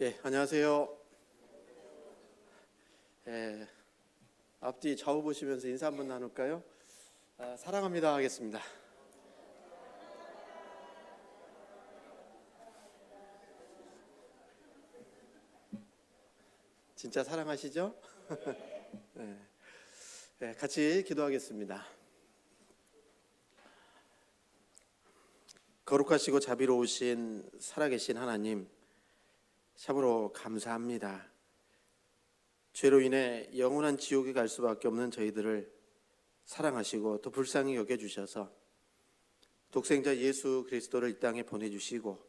안녕하세요. 앞뒤 좌우 보시면서 인사 한번 나눌까요? 사랑합니다 하겠습니다. 진짜 사랑하시죠? 같이 기도하겠습니다. 거룩하시고 자비로우신 살아계신 하나님, 참으로 감사합니다. 죄로 인해 영원한 지옥에 갈 수밖에 없는 저희들을 사랑하시고 또 불쌍히 여겨주셔서 독생자 예수 그리스도를 이 땅에 보내주시고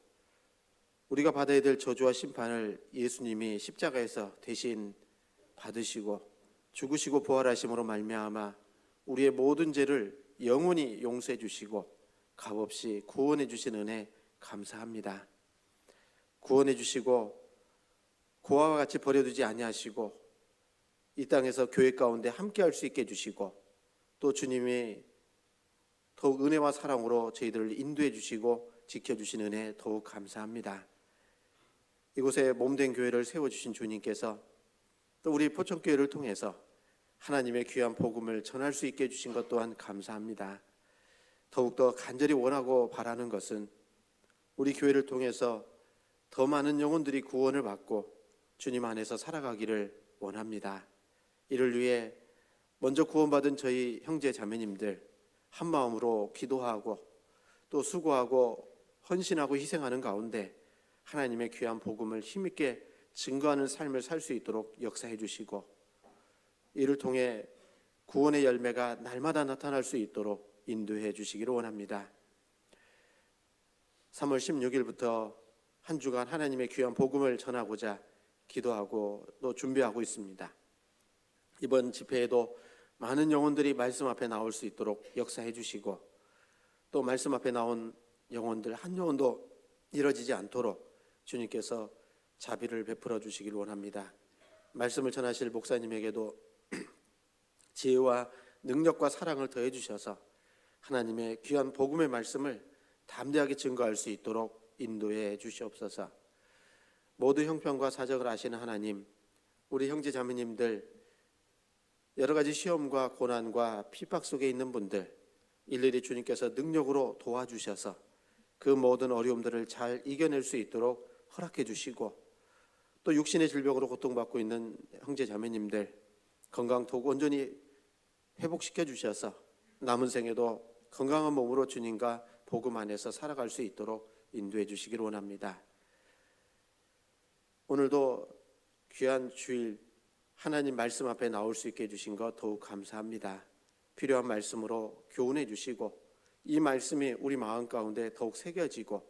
우리가 받아야 될 저주와 심판을 예수님이 십자가에서 대신 받으시고 죽으시고 부활하심으로 말미암아 우리의 모든 죄를 영원히 용서해 주시고 값없이 구원해 주신 은혜 감사합니다. 구원해 주시고 고아와 같이 버려두지 아니하시고 이 땅에서 교회 가운데 함께 할 수 있게 해주시고 또 주님이 더욱 은혜와 사랑으로 저희들을 인도해 주시고 지켜주신 은혜 더욱 감사합니다. 이곳에 몸된 교회를 세워주신 주님께서 또 우리 포천교회를 통해서 하나님의 귀한 복음을 전할 수 있게 해주신 것 또한 감사합니다. 더욱더 간절히 원하고 바라는 것은 우리 교회를 통해서 더 많은 영혼들이 구원을 받고 주님 안에서 살아가기를 원합니다. 이를 위해 먼저 구원받은 저희 형제 자매님들 한마음으로 기도하고 또 수고하고 헌신하고 희생하는 가운데 하나님의 귀한 복음을 힘있게 증거하는 삶을 살 수 있도록 역사해 주시고 이를 통해 구원의 열매가 날마다 나타날 수 있도록 인도해 주시기를 원합니다. 3월 16일부터 한 주간 하나님의 귀한 복음을 전하고자 기도하고 또 준비하고 있습니다. 이번 집회에도 많은 영혼들이 말씀 앞에 나올 수 있도록 역사해 주시고 또 말씀 앞에 나온 영혼들 한 영혼도 잃어지지 않도록 주님께서 자비를 베풀어 주시길 원합니다. 말씀을 전하실 목사님에게도 지혜와 능력과 사랑을 더해 주셔서 하나님의 귀한 복음의 말씀을 담대하게 증거할 수 있도록 인도해 주시옵소서. 모두 형편과 사정을 아시는 하나님, 우리 형제 자매님들 여러 가지 시험과 고난과 핍박 속에 있는 분들 일일이 주님께서 능력으로 도와주셔서 그 모든 어려움들을 잘 이겨낼 수 있도록 허락해 주시고 또 육신의 질병으로 고통받고 있는 형제 자매님들 건강 더욱 온전히 회복시켜 주셔서 남은 생에도 건강한 몸으로 주님과 복음 안에서 살아갈 수 있도록 인도해 주시기를 원합니다. 오늘도 귀한 주일 하나님 말씀 앞에 나올 수 있게 해주신 것 더욱 감사합니다. 필요한 말씀으로 교훈해 주시고 이 말씀이 우리 마음 가운데 더욱 새겨지고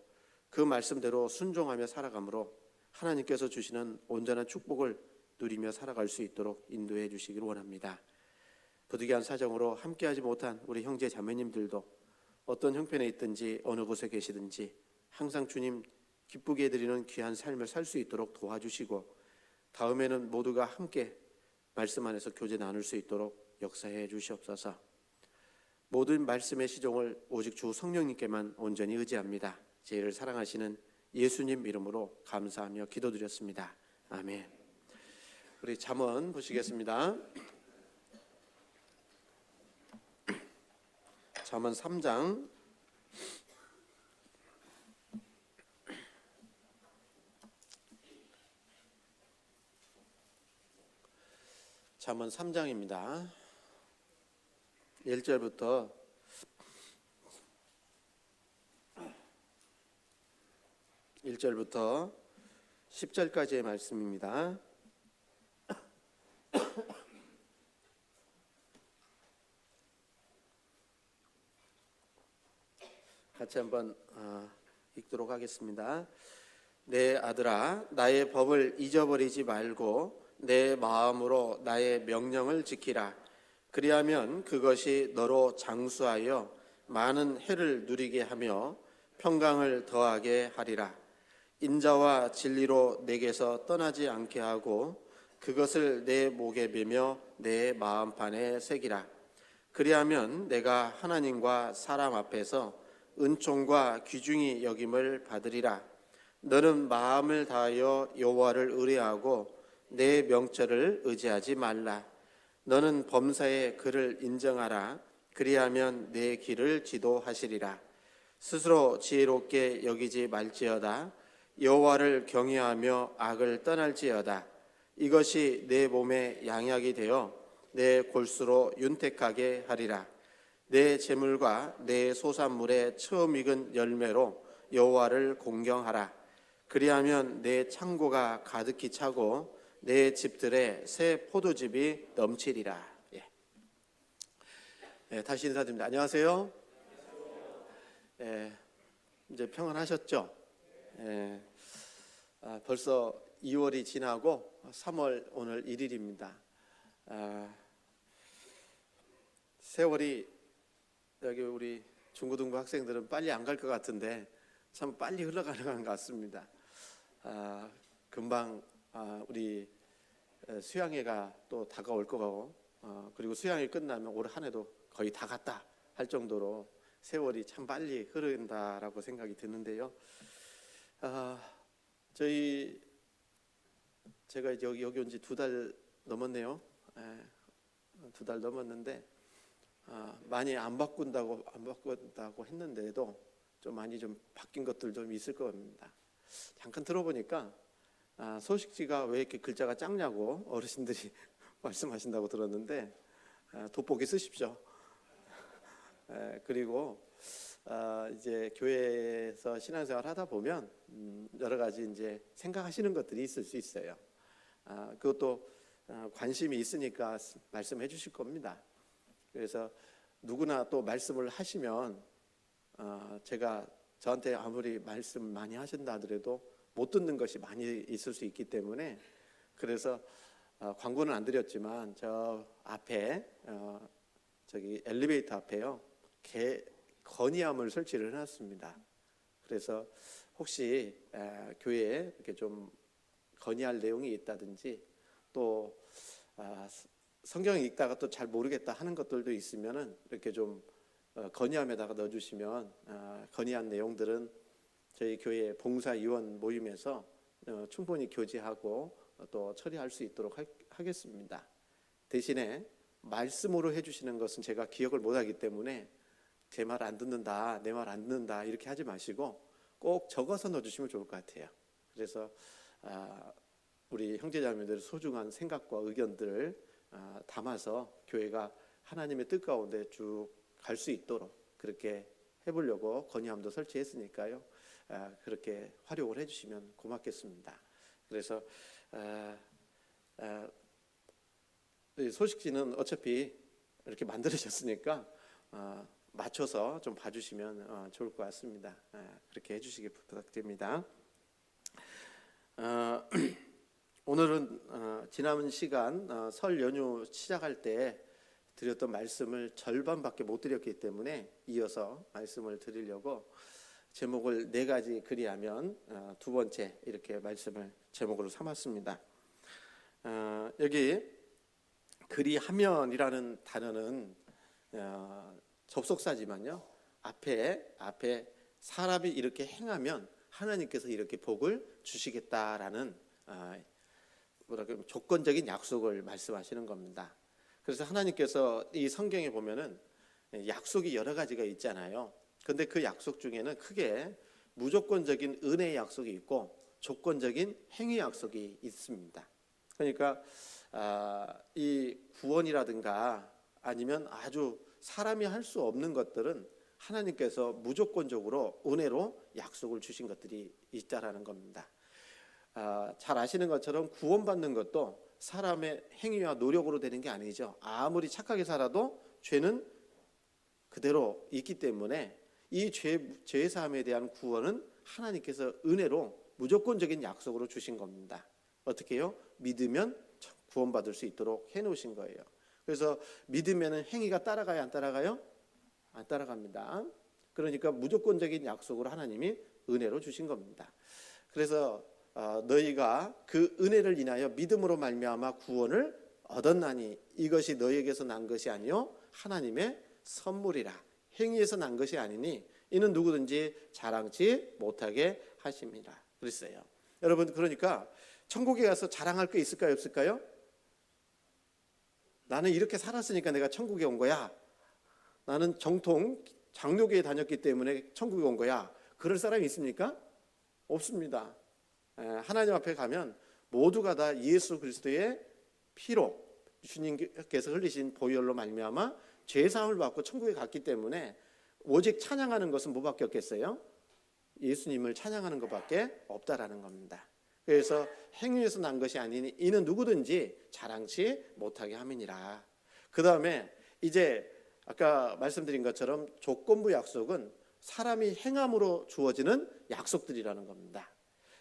그 말씀대로 순종하며 살아감으로 하나님께서 주시는 온전한 축복을 누리며 살아갈 수 있도록 인도해 주시기를 원합니다. 부득이한 사정으로 함께하지 못한 우리 형제 자매님들도 어떤 형편에 있든지 어느 곳에 계시든지 항상 주님 기쁘게 해드리는 귀한 삶을 살 수 있도록 도와주시고 다음에는 모두가 함께 말씀 안에서 교제 나눌 수 있도록 역사해 주시옵소서. 모든 말씀의 시종을 오직 주 성령님께만 온전히 의지합니다. 저희를 사랑하시는 예수님 이름으로 감사하며 기도드렸습니다. 아멘. 우리 잠언 보시겠습니다. 잠언 3장 잠언 3장입니다. 1절부터 10절까지의 말씀입니다. 같이 한번 읽도록 하겠습니다. 내 아들아, 나의 법을 잊어버리지 말고 내 마음으로 나의 명령을 지키라. 그리하면 그것이 너로 장수하여 많은 해를 누리게 하며 평강을 더하게 하리라. 인자와 진리로 내게서 떠나지 않게 하고 그것을 내 목에 매며 내 마음판에 새기라. 그리하면 내가 하나님과 사람 앞에서 은총과 귀중히 여김을 받으리라. 너는 마음을 다하여 여호와를 의뢰하고 내 명철을 의지하지 말라. 너는 범사에 그를 인정하라. 그리하면 내 길을 지도하시리라. 스스로 지혜롭게 여기지 말지어다. 여호와를 경외하며 악을 떠날지어다. 이것이 내 몸에 양약이 되어 내 골수로 윤택하게 하리라. 내 재물과 내 소산물의 처음 익은 열매로 여호와를 공경하라. 그리하면 내 창고가 가득히 차고 내 집들에 새 포도즙이 넘치리라. 다시 인사드립니다. 안녕하세요. 이제 평안하셨죠? 벌써 2월이 지나고 3월 오늘 1일입니다. 세월이 여기 우리 중고등부 학생들은 빨리 안 갈 것 같은데 참 빨리 흘러가는 것 같습니다. 금방 우리 수양회가 또 다가올 거고 그리고 수양회 끝나면 올 한 해도 거의 다 갔다 할 정도로 세월이 참 빨리 흐른다라고 생각이 드는데요. 제가 여기 온 지 2달 넘었네요. 2달 넘었는데 많이 안 바꾼다고 했는데도 좀 많이 좀 바뀐 것들 좀 있을 겁니다. 잠깐 들어보니까 소식지가 왜 이렇게 글자가 작냐고 어르신들이 말씀하신다고 들었는데 돋보기 쓰십시오. 그리고 이제 교회에서 신앙생활 하다 보면 여러 가지 이제 생각하시는 것들이 있을 수 있어요. 그것도 관심이 있으니까 말씀해 주실 겁니다. 그래서 누구나 또 말씀을 하시면 제가 저한테 아무리 말씀 많이 하신다 하더라도 못 듣는 것이 많이 있을 수 있기 때문에 그래서 광고는 안 드렸지만 저 앞에 저기 엘리베이터 앞에요 건의함을 설치를 해놨습니다. 그래서 혹시 교회에 이렇게 좀 건의할 내용이 있다든지 또 성경 읽다가 또 잘 모르겠다 하는 것들도 있으면은 이렇게 좀 건의함에다가 넣어주시면 건의한 내용들은 저희 교회 봉사위원 모임에서 충분히 교제하고 또 처리할 수 있도록 하겠습니다. 대신에 말씀으로 해주시는 것은 제가 기억을 못하기 때문에 제 말 안 듣는다, 내 말 안 듣는다 이렇게 하지 마시고 꼭 적어서 넣어주시면 좋을 것 같아요. 그래서 우리 형제자매들의 소중한 생각과 의견들을 담아서 교회가 하나님의 뜻 가운데 쭉 갈 수 있도록 그렇게 해보려고 건의함도 설치했으니까요. 그렇게 활용을 해주시면 고맙겠습니다. 그래서 소식지는 어차피 이렇게 만들어졌으니까 맞춰서 좀 봐주시면 좋을 것 같습니다. 그렇게 해주시기 부탁드립니다. 오늘은 지난 시간 설 연휴 시작할 때 드렸던 말씀을 절반밖에 못 드렸기 때문에 이어서 말씀을 드리려고 제목을 4가지 그리하면 2번째 이렇게 말씀을 제목으로 삼았습니다. 여기 그리하면이라는 단어는 접속사지만요. 앞에 사람이 이렇게 행하면 하나님께서 이렇게 복을 주시겠다라는 조건적인 약속을 말씀하시는 겁니다. 그래서 하나님께서 이 성경에 보면은 약속이 여러 가지가 있잖아요. 근데 그 약속 중에는 크게 무조건적인 은혜의 약속이 있고 조건적인 행위 약속이 있습니다. 그러니까 이 구원이라든가 아니면 아주 사람이 할 수 없는 것들은 하나님께서 무조건적으로 은혜로 약속을 주신 것들이 있다라는 겁니다. 잘 아시는 것처럼 구원받는 것도 사람의 행위와 노력으로 되는 게 아니죠. 아무리 착하게 살아도 죄는 그대로 있기 때문에 이 죄 사함에 대한 구원은 하나님께서 은혜로 무조건적인 약속으로 주신 겁니다. 어떻게 해요? 믿으면 구원받을 수 있도록 해놓으신 거예요. 그래서 믿으면 행위가 따라가요? 안 따라가요? 안 따라갑니다. 그러니까 무조건적인 약속으로 하나님이 은혜로 주신 겁니다. 그래서 너희가 그 은혜를 인하여 믿음으로 말미암아 구원을 얻었나니 이것이 너희에게서 난 것이 아니요 하나님의 선물이라. 행위에서 난 것이 아니니 이는 누구든지 자랑치 못하게 하심이라. 그랬어요. 여러분, 그러니까 천국에 가서 자랑할 게 있을까요, 없을까요? 나는 이렇게 살았으니까 내가 천국에 온 거야. 나는 정통 장로교에 다녔기 때문에 천국에 온 거야. 그럴 사람이 있습니까? 없습니다. 하나님 앞에 가면 모두가 다 예수 그리스도의 피로, 주님께서 흘리신 보혈로 말미암아 죄 사함을 받고 천국에 갔기 때문에 오직 찬양하는 것은 뭐밖에 없겠어요? 예수님을 찬양하는 것밖에 없다라는 겁니다. 그래서 행위에서 난 것이 아니니 이는 누구든지 자랑치 못하게 함이니라. 그 다음에 이제 아까 말씀드린 것처럼 조건부 약속은 사람이 행함으로 주어지는 약속들이라는 겁니다.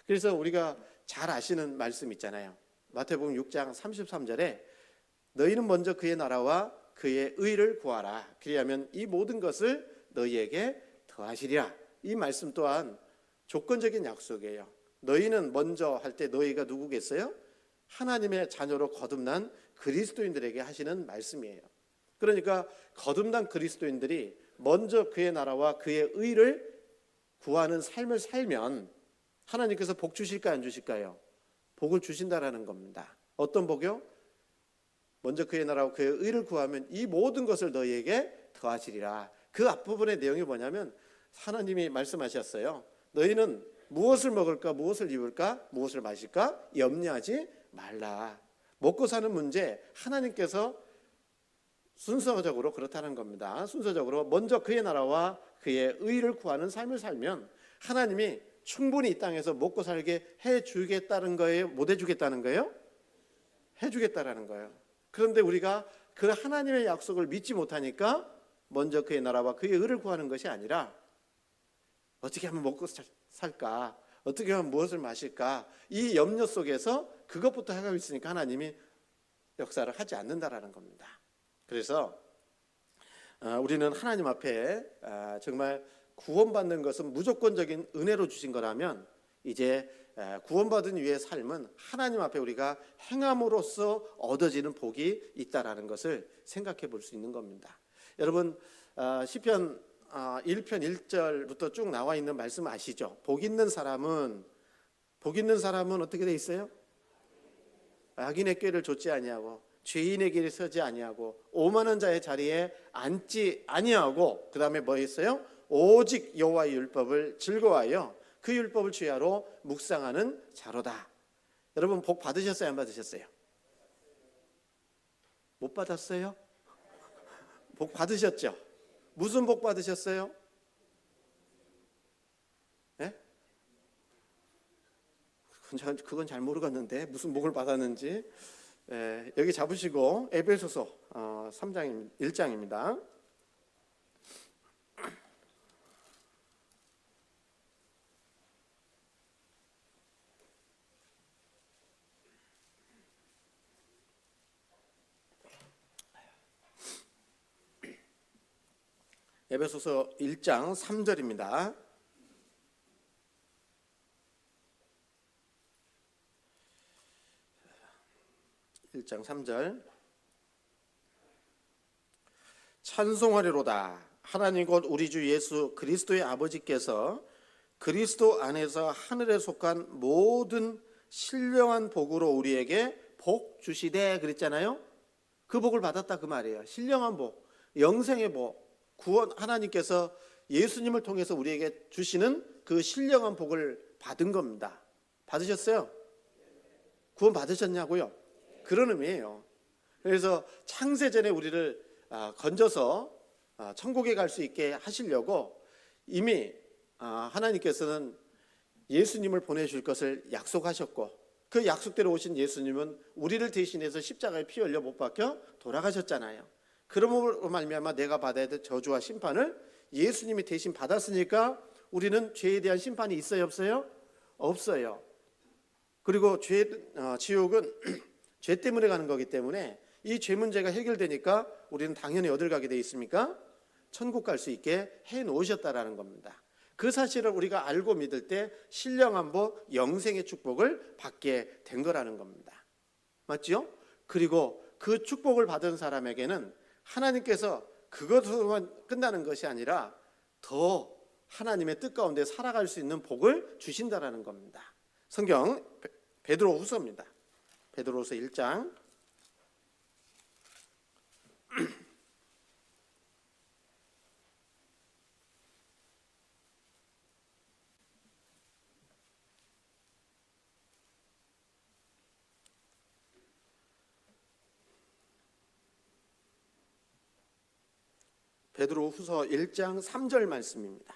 그래서 우리가 잘 아시는 말씀 있잖아요. 마태복음 6장 33절에 너희는 먼저 그의 나라와 그의 의를 구하라. 그리하면 이 모든 것을 너희에게 더하시리라. 이 말씀 또한 조건적인 약속이에요. 너희는 먼저 할 때 너희가 누구겠어요? 하나님의 자녀로 거듭난 그리스도인들에게 하시는 말씀이에요. 그러니까 거듭난 그리스도인들이 먼저 그의 나라와 그의 의를 구하는 삶을 살면 하나님께서 복 주실까요, 안 주실까요? 복을 주신다라는 겁니다. 어떤 복이요? 먼저 그의 나라와 그의 의를 구하면 이 모든 것을 너희에게 더하시리라. 그 앞부분의 내용이 뭐냐면 하나님이 말씀하셨어요. 너희는 무엇을 먹을까, 무엇을 입을까, 무엇을 마실까 염려하지 말라. 먹고 사는 문제 하나님께서 순서적으로 그렇다는 겁니다. 순서적으로 먼저 그의 나라와 그의 의를 구하는 삶을 살면 하나님이 충분히 이 땅에서 먹고 살게 해주겠다는 거예요? 못 해주겠다는 거예요? 해주겠다라는 거예요. 그런데 우리가 그 하나님의 약속을 믿지 못하니까 먼저 그의 나라와 그의 의를 구하는 것이 아니라 어떻게 하면 먹고 살까? 어떻게 하면 무엇을 마실까? 이 염려 속에서 그것부터 하고 있으니까 하나님이 역사를 하지 않는다라는 겁니다. 그래서 우리는 하나님 앞에 정말 구원받는 것은 무조건적인 은혜로 주신 거라면 이제 구원받은 이후의 삶은 하나님 앞에 우리가 행함으로써 얻어지는 복이 있다라는 것을 생각해 볼 수 있는 겁니다. 여러분, 시편 1편 1절부터 쭉 나와 있는 말씀 아시죠? 복 있는 사람은 어떻게 돼 있어요? 악인의 꾀를 좇지 아니하고 죄인의 길에 서지 아니하고 오만한 자의 자리에 앉지 아니하고 그 다음에 뭐 있어요? 오직 여호와의 율법을 즐거워하여 그 율법을 주야로 묵상하는 자로다. 여러분, 복 받으셨어요, 안 받으셨어요? 못 받았어요? 복 받으셨죠? 무슨 복 받으셨어요? 네? 그건 잘 모르겠는데 무슨 복을 받았는지. 여기 잡으시고 에베소서 3장 1장입니다. 에베소서 1장 3절입니다. (1장 3절) 찬송하리로다. 하나님 곧 우리 주 예수 그리스도의 아버지께서 그리스도 안에서 하늘에 속한 모든 신령한 복으로 우리에게 복 주시되 그랬잖아요. 그 복을 받았다 그 말이에요. 신령한 복, 영생의 복, 구원, 하나님께서 예수님을 통해서 우리에게 주시는 그 신령한 복을 받은 겁니다. 받으셨어요? 구원 받으셨냐고요? 그런 의미예요. 그래서 창세전에 우리를 건져서 천국에 갈 수 있게 하시려고 이미 하나님께서는 예수님을 보내줄 것을 약속하셨고 그 약속대로 오신 예수님은 우리를 대신해서 십자가에 피 흘려 못 박혀 돌아가셨잖아요. 그러므로 말미암아 내가 받아야 될 저주와 심판을 예수님이 대신 받았으니까 우리는 죄에 대한 심판이 있어요, 없어요? 없어요. 그리고 지옥은 죄 때문에 가는 거기 때문에 이 죄 문제가 해결되니까 우리는 당연히 어딜 가게 돼 있습니까? 천국 갈 수 있게 해 놓으셨다라는 겁니다. 그 사실을 우리가 알고 믿을 때 신령한 복, 영생의 축복을 받게 된 거라는 겁니다. 맞죠? 그리고 그 축복을 받은 사람에게는 하나님께서 그것으로만 끝나는 것이 아니라 더 하나님의 뜻 가운데 살아갈 수 있는 복을 주신다라는 겁니다. 성경 베드로후서입니다. 베드로후서 1장 베드로후서 1장 3절 말씀입니다.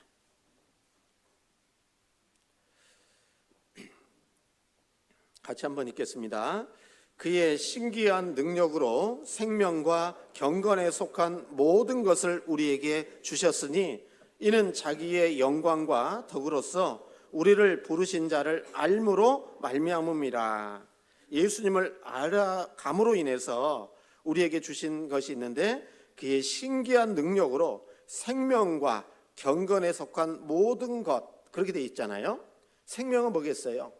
같이 한번 읽겠습니다. 그의 신기한 능력으로 생명과 경건에 속한 모든 것을 우리에게 주셨으니 이는 자기의 영광과 덕으로서 우리를 부르신 자를 알므로 말미암음이라. 예수님을 알아감으로 인해서 우리에게 주신 것이 있는데 그의 신기한 능력으로 생명과 경건에 속한 모든 것, 그렇게 돼 있잖아요. 생명은 뭐겠어요?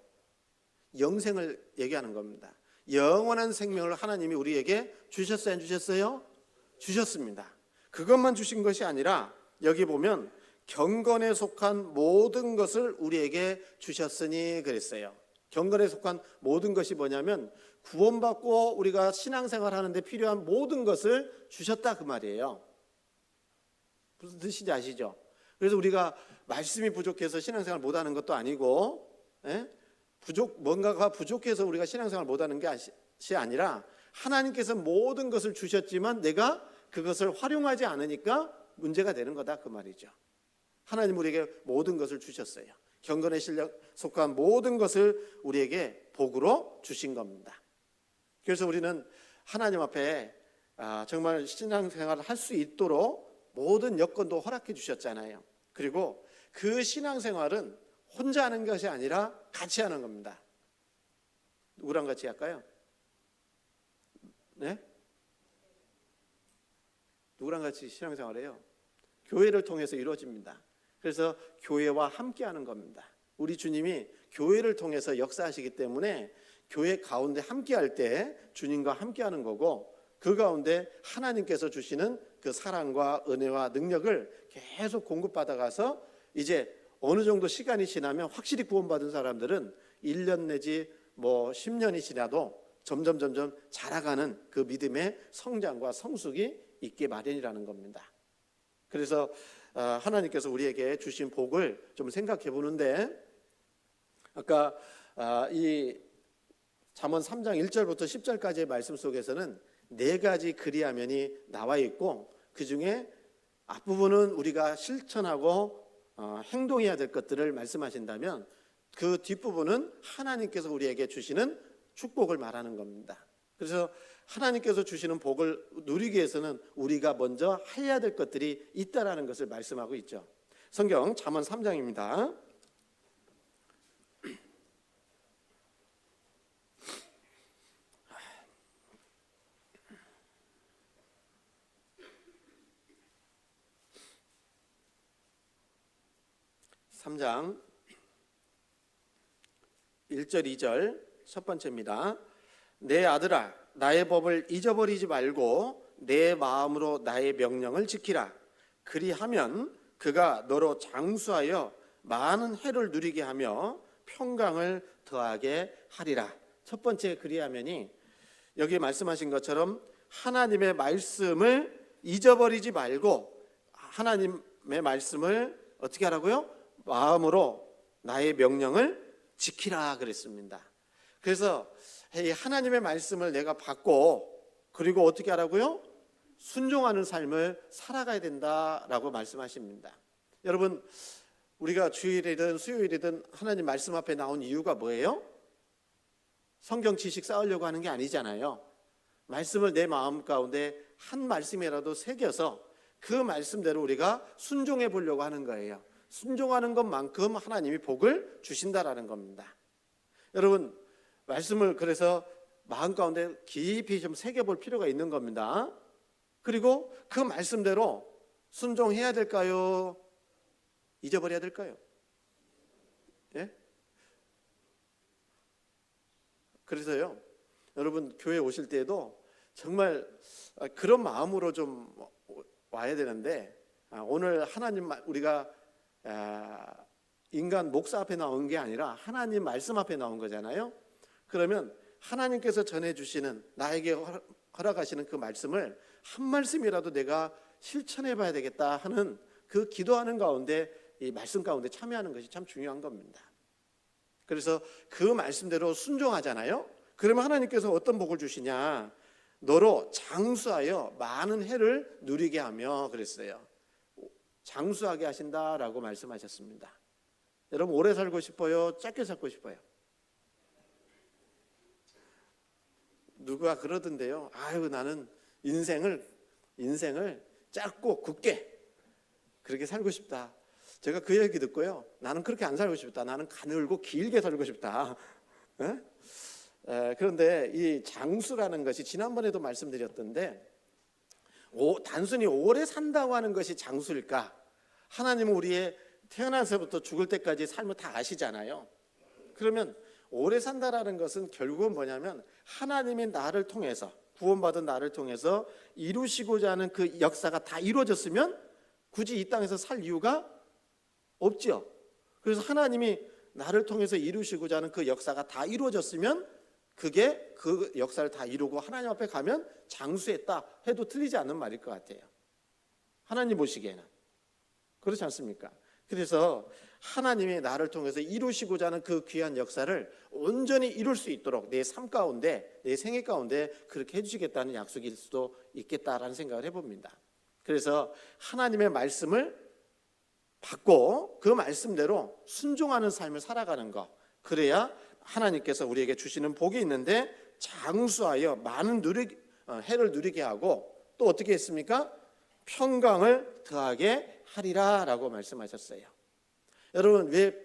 영생을 얘기하는 겁니다. 영원한 생명을 하나님이 우리에게 주셨어요, 안 주셨어요? 주셨습니다. 그것만 주신 것이 아니라 여기 보면 경건에 속한 모든 것을 우리에게 주셨으니 그랬어요. 경건에 속한 모든 것이 뭐냐면 구원받고 우리가 신앙생활 하는데 필요한 모든 것을 주셨다 그 말이에요. 무슨 뜻인지 아시죠? 그래서 우리가 말씀이 부족해서 신앙생활 못하는 것도 아니고, 뭔가가 부족해서 우리가 신앙생활 못하는 것이 아니라 하나님께서 모든 것을 주셨지만 내가 그것을 활용하지 않으니까 문제가 되는 거다 그 말이죠. 하나님 우리에게 모든 것을 주셨어요. 경건의 실력 속한 모든 것을 우리에게 복으로 주신 겁니다. 그래서 우리는 하나님 앞에 정말 신앙생활을 할 수 있도록 모든 여건도 허락해 주셨잖아요. 그리고 그 신앙생활은 혼자 하는 것이 아니라 같이 하는 겁니다. 누구랑 같이 할까요? 네? 누구랑 같이 신앙생활해요? 교회를 통해서 이루어집니다. 그래서 교회와 함께 하는 겁니다. 우리 주님이 교회를 통해서 역사하시기 때문에 교회 가운데 함께 할 때 주님과 함께 하는 거고, 그 가운데 하나님께서 주시는 그 사랑과 은혜와 능력을 계속 공급받아가서 이제 어느 정도 시간이 지나면 확실히 구원받은 사람들은 1년 내지 10년이 지나도 점점 자라가는 그 믿음의 성장과 성숙이 있게 마련이라는 겁니다. 그래서 하나님께서 우리에게 주신 복을 좀 생각해 보는데, 아까 이 잠언 3장 1절부터 10절까지의 말씀 속에서는 4가지 그리하면이 나와 있고, 그 중에 앞부분은 우리가 실천하고 행동해야 될 것들을 말씀하신다면 그 뒷부분은 하나님께서 우리에게 주시는 축복을 말하는 겁니다. 그래서 하나님께서 주시는 복을 누리기 위해서는 우리가 먼저 해야 될 것들이 있다라는 것을 말씀하고 있죠. 성경 잠언 3장입니다. (3장) 1절 2절 첫 번째입니다. 내 아들아 나의 법을 잊어버리지 말고 내 마음으로 나의 명령을 지키라. 그리하면 그가 너로 장수하여 많은 해를 누리게 하며 평강을 더하게 하리라. 첫 번째 그리하면이 여기 말씀하신 것처럼 하나님의 말씀을 잊어버리지 말고 하나님의 말씀을 어떻게 하라고요? 마음으로 나의 명령을 지키라 그랬습니다. 그래서 하나님의 말씀을 내가 받고 그리고 어떻게 하라고요? 순종하는 삶을 살아가야 된다라고 말씀하십니다. 여러분, 우리가 주일이든 수요일이든 하나님 말씀 앞에 나온 이유가 뭐예요? 성경 지식 쌓으려고 하는 게 아니잖아요. 말씀을 내 마음 가운데 한 말씀이라도 새겨서 그 말씀대로 우리가 순종해 보려고 하는 거예요. 순종하는 것만큼 하나님이 복을 주신다라는 겁니다. 여러분, 말씀을 그래서 마음 가운데 깊이 좀 새겨볼 필요가 있는 겁니다. 그리고 그 말씀대로 순종해야 될까요? 잊어버려야 될까요? 예? 그래서요, 여러분 교회 오실 때에도 정말 그런 마음으로 좀 와야 되는데, 오늘 하나님 우리가 인간 목사 앞에 나온 게 아니라 하나님 말씀 앞에 나온 거잖아요. 그러면 하나님께서 전해주시는, 나에게 허락하시는 그 말씀을 한 말씀이라도 내가 실천해 봐야 되겠다 하는 그 기도하는 가운데, 이 말씀 가운데 참여하는 것이 참 중요한 겁니다. 그래서 그 말씀대로 순종하잖아요. 그러면 하나님께서 어떤 복을 주시냐, 너로 장수하여 많은 해를 누리게 하며 그랬어요. 장수하게 하신다라고 말씀하셨습니다. 여러분, 오래 살고 싶어요? 짧게 살고 싶어요? 누가 그러던데요, 아유 나는 인생을 짧고 굵게 그렇게 살고 싶다. 제가 그 얘기 듣고요, 나는 그렇게 안 살고 싶다. 나는 가늘고 길게 살고 싶다. 그런데 이 장수라는 것이 지난번에도 말씀드렸던데, 단순히 오래 산다고 하는 것이 장수일까? 하나님은 우리의 태어나서부터 죽을 때까지 삶을 다 아시잖아요. 그러면 오래 산다라는 것은 결국은 뭐냐면, 하나님이 나를 통해서, 구원받은 나를 통해서 이루시고자 하는 그 역사가 다 이루어졌으면 굳이 이 땅에서 살 이유가 없죠. 그래서 하나님이 나를 통해서 이루시고자 하는 그 역사가 다 이루어졌으면, 그게 그 역사를 다 이루고 하나님 앞에 가면 장수했다 해도 틀리지 않는 말일 것 같아요. 하나님 보시기에는 그렇지 않습니까? 그래서 하나님이 나를 통해서 이루시고자 하는 그 귀한 역사를 온전히 이룰 수 있도록 내 삶 가운데, 내 생애 가운데 그렇게 해주시겠다는 약속일 수도 있겠다라는 생각을 해봅니다. 그래서 하나님의 말씀을 받고 그 말씀대로 순종하는 삶을 살아가는 것, 그래야 하나님께서 우리에게 주시는 복이 있는데, 장수하여 많은 해를 누리게 하고, 또 어떻게 했습니까? 평강을 더하게 하리라 라고 말씀하셨어요. 여러분, 왜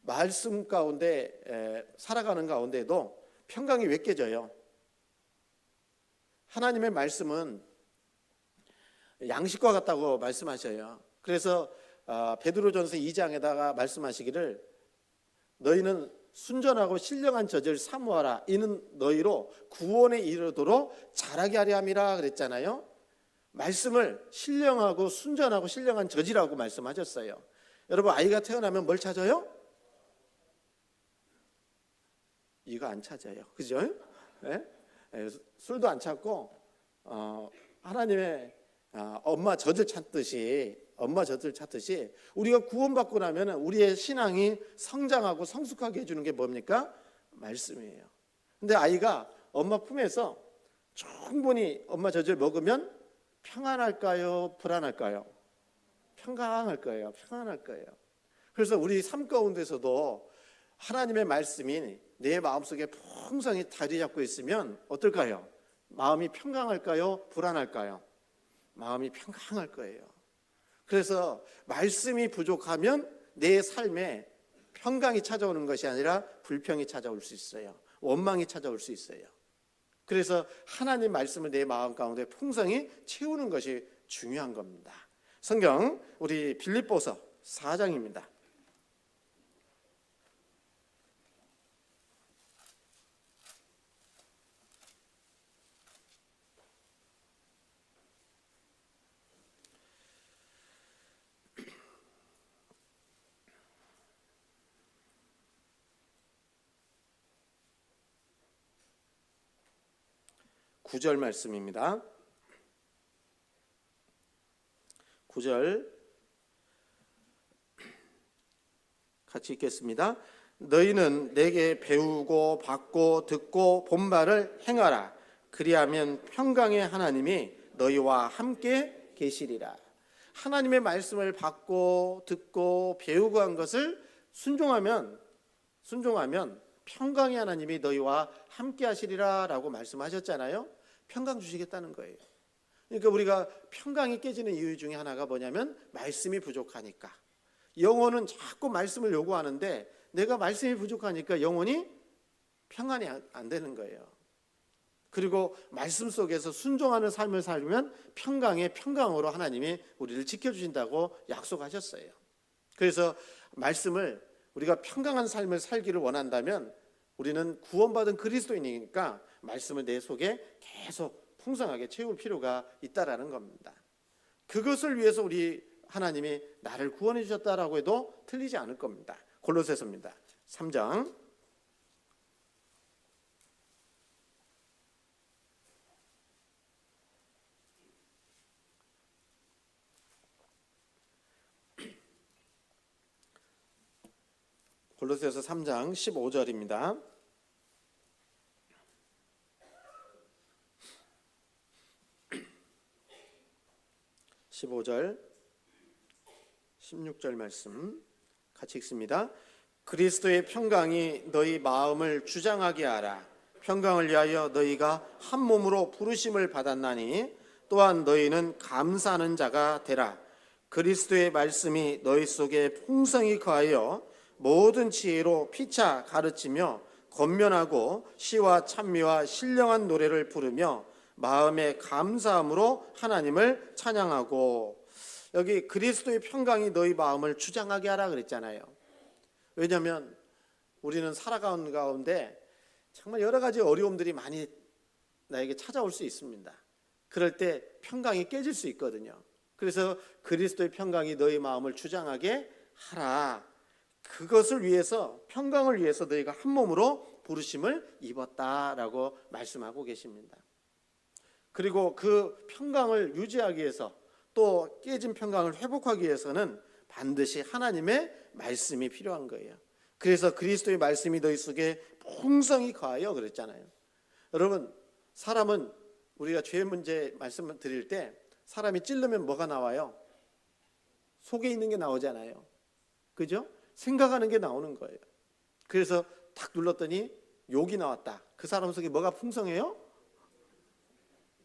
말씀 가운데 살아가는 가운데도 평강이 왜 깨져요? 하나님의 말씀은 양식과 같다고 말씀하셔요. 그래서 베드로전서 2장에다가 말씀하시기를, 너희는 순전하고 신령한 젖을 사모하라. 이는 너희로 구원에 이르도록 자라게 하려 함이라 그랬잖아요. 말씀을 신령하고 순전하고 신령한 젖이라고 말씀하셨어요. 여러분, 아이가 태어나면 뭘 찾아요? 이거 안 찾아요. 그죠? 네? 술도 안 찾고 하나님의 엄마 젖을 찾듯이 우리가 구원받고 나면 우리의 신앙이 성장하고 성숙하게 해주는 게 뭡니까? 말씀이에요. 근데 아이가 엄마 품에서 충분히 엄마 젖을 먹으면 평안할까요? 불안할까요? 평강할 거예요. 평안할 거예요. 그래서 우리 삶 가운데서도 하나님의 말씀이 내 마음속에 풍성히 자리 잡고 있으면 어떨까요? 마음이 평강할까요? 불안할까요? 마음이 평강할 거예요. 그래서 말씀이 부족하면 내 삶에 평강이 찾아오는 것이 아니라 불평이 찾아올 수 있어요. 원망이 찾아올 수 있어요. 그래서 하나님 말씀을 내 마음 가운데 풍성히 채우는 것이 중요한 겁니다. 성경 우리 빌립보서 4장입니다. 구절 말씀입니다. 9절 같이 읽겠습니다. 너희는 내게 배우고 받고 듣고 본 바를 행하라. 그리하면 평강의 하나님이 너희와 함께 계시리라. 하나님의 말씀을 받고 듣고 배우고 한 것을 순종하면 평강의 하나님이 너희와 함께 하시리라 라고 말씀하셨잖아요. 평강 주시겠다는 거예요. 그러니까 우리가 평강이 깨지는 이유 중에 하나가 뭐냐면 말씀이 부족하니까. 영혼은 자꾸 말씀을 요구하는데 내가 말씀이 부족하니까 영혼이 평안이 안 되는 거예요. 그리고 말씀 속에서 순종하는 삶을 살면 평강의 평강으로 하나님이 우리를 지켜주신다고 약속하셨어요. 그래서 말씀을 우리가 평강한 삶을 살기를 원한다면 우리는 구원받은 그리스도인이니까 말씀을 내 속에 계속 풍성하게 채울 필요가 있다라는 겁니다. 그것을 위해서 우리 하나님이 나를 구원해 주셨다라고 해도 틀리지 않을 겁니다. 골로새서입니다. 3장 골로새서 3장 15절입니다. 15절 16절 말씀 같이 읽습니다. 그리스도의 평강이 너희 마음을 주장하게 하라. 평강을 위하여 너희가 한 몸으로 부르심을 받았나니 또한 너희는 감사하는 자가 되라. 그리스도의 말씀이 너희 속에 풍성히 거하여 모든 지혜로 피차 가르치며 권면하고 시와 찬미와 신령한 노래를 부르며 마음의 감사함으로 하나님을 찬양하고. 여기 그리스도의 평강이 너희 마음을 주장하게 하라 그랬잖아요. 왜냐하면 우리는 살아가는 가운데 정말 여러 가지 어려움들이 많이 나에게 찾아올 수 있습니다. 그럴 때 평강이 깨질 수 있거든요. 그래서 그리스도의 평강이 너희 마음을 주장하게 하라. 그것을 위해서, 평강을 위해서 너희가 한 몸으로 부르심을 입었다라고 말씀하고 계십니다. 그리고 그 평강을 유지하기 위해서, 또 깨진 평강을 회복하기 위해서는 반드시 하나님의 말씀이 필요한 거예요. 그래서 그리스도의 말씀이 너희 속에 풍성히 거하여 그랬잖아요. 여러분, 사람은 우리가 죄 문제 말씀을 드릴 때 사람이 찔르면 뭐가 나와요? 속에 있는 게 나오잖아요. 그죠? 생각하는 게 나오는 거예요. 그래서 탁 눌렀더니 욕이 나왔다. 그 사람 속에 뭐가 풍성해요?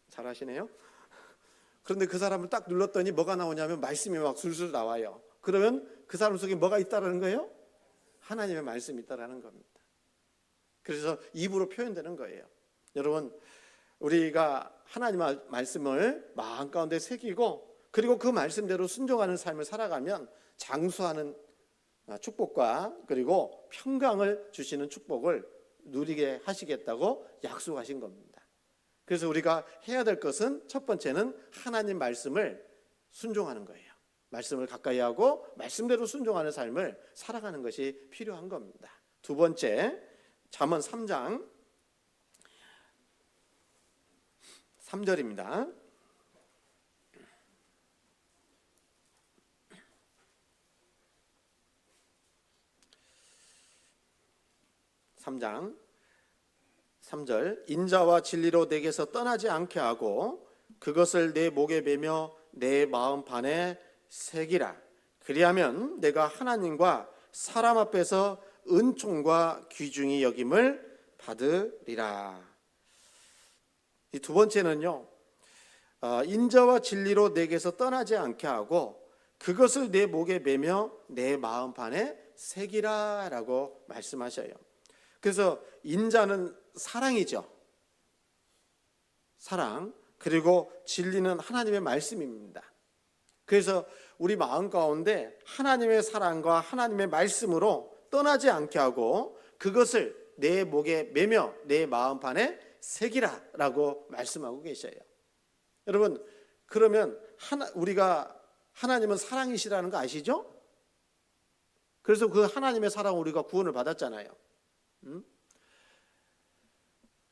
잘하시네요. 그런데 그 사람을 딱 눌렀더니 뭐가 나오냐면 말씀이 막 술술 나와요. 그러면 그 사람 속에 뭐가 있다라는 거예요? 하나님의 말씀이 있다라는 겁니다. 그래서 입으로 표현되는 거예요. 여러분, 우리가 하나님의 말씀을 마음 가운데 새기고 그리고 그 말씀대로 순종하는 삶을 살아가면 장수하는 축복과 그리고 평강을 주시는 축복을 누리게 하시겠다고 약속하신 겁니다. 그래서 우리가 해야 될 것은 첫 번째는 하나님 말씀을 순종하는 거예요. 말씀을 가까이 하고 말씀대로 순종하는 삶을 살아가는 것이 필요한 겁니다. 두 번째, 잠언 3장 3절입니다. (3장) 3절 인자와 진리로 내게서 떠나지 않게 하고 그것을 내 목에 매며 내 마음판에 새기라. 그리하면 내가 하나님과 사람 앞에서 은총과 귀중히 여김을 받으리라. 이 두 번째는요, 인자와 진리로 내게서 떠나지 않게 하고 그것을 내 목에 매며 내 마음판에 새기라 라고 말씀하셔요. 그래서 인자는 사랑이죠. 사랑. 그리고 진리는 하나님의 말씀입니다. 그래서 우리 마음 가운데 하나님의 사랑과 하나님의 말씀으로 떠나지 않게 하고 그것을 내 목에 매며 내 마음판에 새기라 라고 말씀하고 계셔요. 여러분, 그러면 우리가 하나님은 사랑이시라는 거 아시죠? 그래서 그 하나님의 사랑 우리가 구원을 받았잖아요.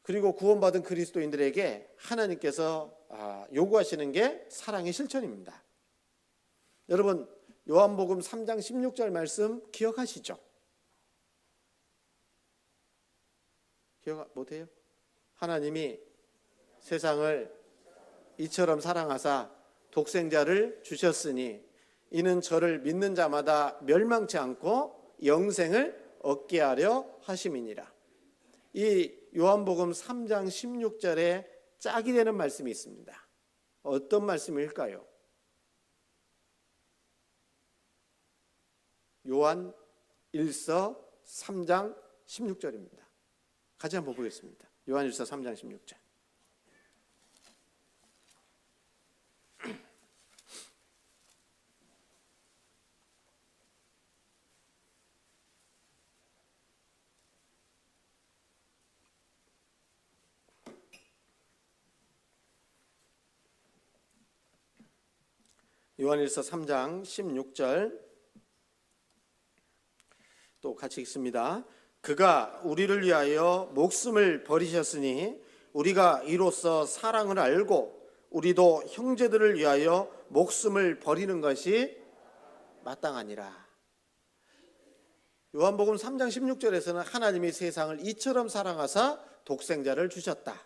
그리고 구원받은 그리스도인들에게 하나님께서 요구하시는 게 사랑의 실천입니다. 여러분, 요한복음 3장 16절 말씀 기억하시죠? 기억 못해요? 하나님이 세상을 이처럼 사랑하사 독생자를 주셨으니 이는 저를 믿는 자마다 멸망치 않고 영생을 얻게 하려 하심이니라. 이 요한복음 3장 16절에 짝이 되는 말씀이 있습니다. 어떤 말씀일까요? 요한 1서 3장 16절입니다. 같이 한번 보겠습니다. 요한 1서 3장 16절. 요한일서 3장 16절 또 같이 읽습니다. 그가 우리를 위하여 목숨을 버리셨으니 우리가 이로써 사랑을 알고 우리도 형제들을 위하여 목숨을 버리는 것이 마땅하니라. 요한복음 3장 16절에서는 하나님이 세상을 이처럼 사랑하사 독생자를 주셨다.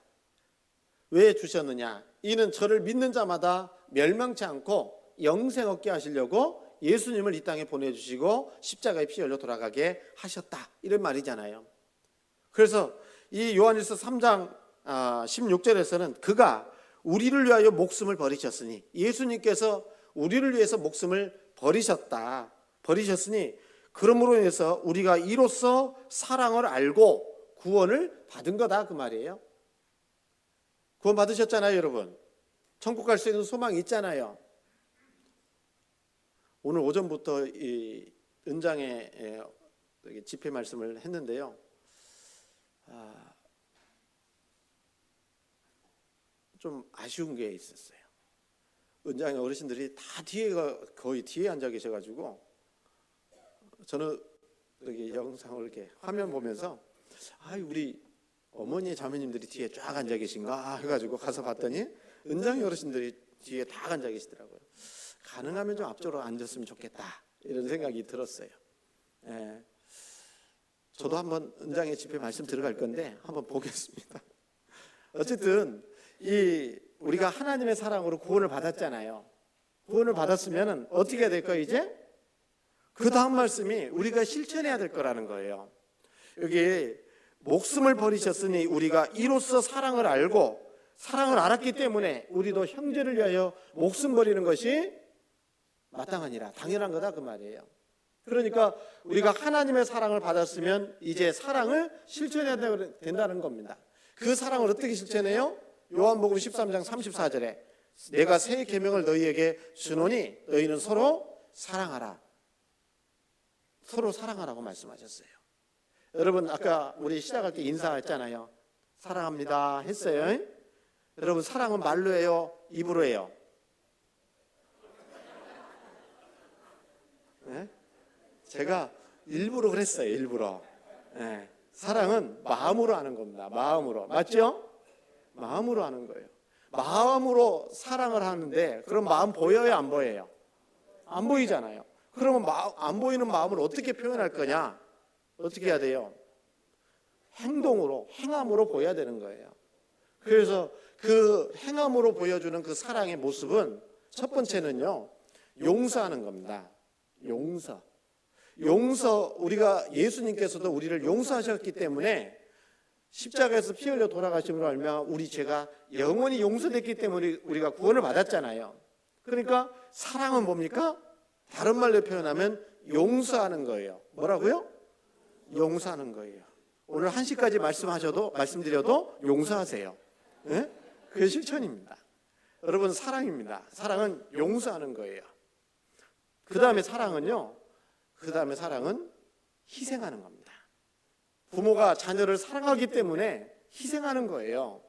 왜 주셨느냐? 이는 저를 믿는 자마다 멸망치 않고 영생 얻게 하시려고 예수님을 이 땅에 보내주시고 십자가에 피 흘려 돌아가게 하셨다, 이런 말이잖아요. 그래서 이 요한일서 3장 16절에서는 그가 우리를 위하여 목숨을 버리셨으니, 예수님께서 우리를 위해서 목숨을 버리셨으니 그러므로 인해서 우리가 이로써 사랑을 알고 구원을 받은 거다, 그 말이에요. 구원 받으셨잖아요, 여러분. 천국 갈 수 있는 소망이 있잖아요. 오늘 오전부터 이 은장에 집회 말씀을 했는데요. 좀 아쉬운 게 있었어요. 은장의 어르신들이 다 거의 뒤에 앉아 계셔가지고 저는 여기 영상을 이렇게 화면 보면서 우리 어머니 자매님들이 뒤에 쫙 앉아 계신가 해가지고 가서 봤더니 은장의 어르신들이 뒤에 다 앉아 계시더라고요. 가능하면 좀 앞쪽으로 앉았으면 좋겠다, 이런 생각이 들었어요. 저도 한번 은장의 집회 말씀 들어갈 건데 한번 보겠습니다. 어쨌든 우리가 하나님의 사랑으로 구원을 받았잖아요. 구원을 받았으면 어떻게 해야 될까요? 이제 그 다음 말씀이 우리가 실천해야 될 거라는 거예요. 여기 목숨을 버리셨으니 우리가 이로써 사랑을 알고, 사랑을 알았기 때문에 우리도 형제를 위하여 목숨 버리는 것이 마땅하니라, 당연한 거다, 그 말이에요. 그러니까 우리가 하나님의 사랑을 받았으면 이제 사랑을 실천해야 된다는 겁니다. 그 사랑을 어떻게 실천해요? 요한복음 13장 34절에 내가 새 계명을 너희에게 주노니 너희는 서로 사랑하라. 서로 사랑하라고 말씀하셨어요. 여러분, 아까 우리 시작할 때 인사했잖아요. 사랑합니다 했어요. 여러분, 사랑은 말로 해요, 입으로 해요? 네? 제가 일부러 그랬어요. 일부러. 네. 사랑은 마음으로 하는 겁니다. 마음으로. 맞죠? 마음으로 하는 거예요. 마음으로 사랑을 하는데 그럼 마음 보여요, 안 보여요? 안 보이잖아요. 그러면 안 보이는 마음을 어떻게 표현할 거냐? 어떻게 해야 돼요? 행동으로, 행함으로 보여야 되는 거예요. 그래서 그 행함으로 보여주는 그 사랑의 모습은 첫 번째는요, 용서하는 겁니다. 용서, 우리가 예수님께서도 우리를 용서하셨기 때문에 십자가에서 피 흘려 돌아가심으로 알면 우리 죄가 영원히 용서됐기 때문에 우리가 구원을 받았잖아요. 그러니까 사랑은 뭡니까? 다른 말로 표현하면 용서하는 거예요. 뭐라고요? 용서하는 거예요. 오늘 1시까지 말씀드려도 용서하세요. 네? 그게 실천입니다. 여러분, 사랑입니다. 사랑은 용서하는 거예요. 그 다음에 사랑은 희생하는 겁니다. 부모가 자녀를 사랑하기 때문에 희생하는 거예요.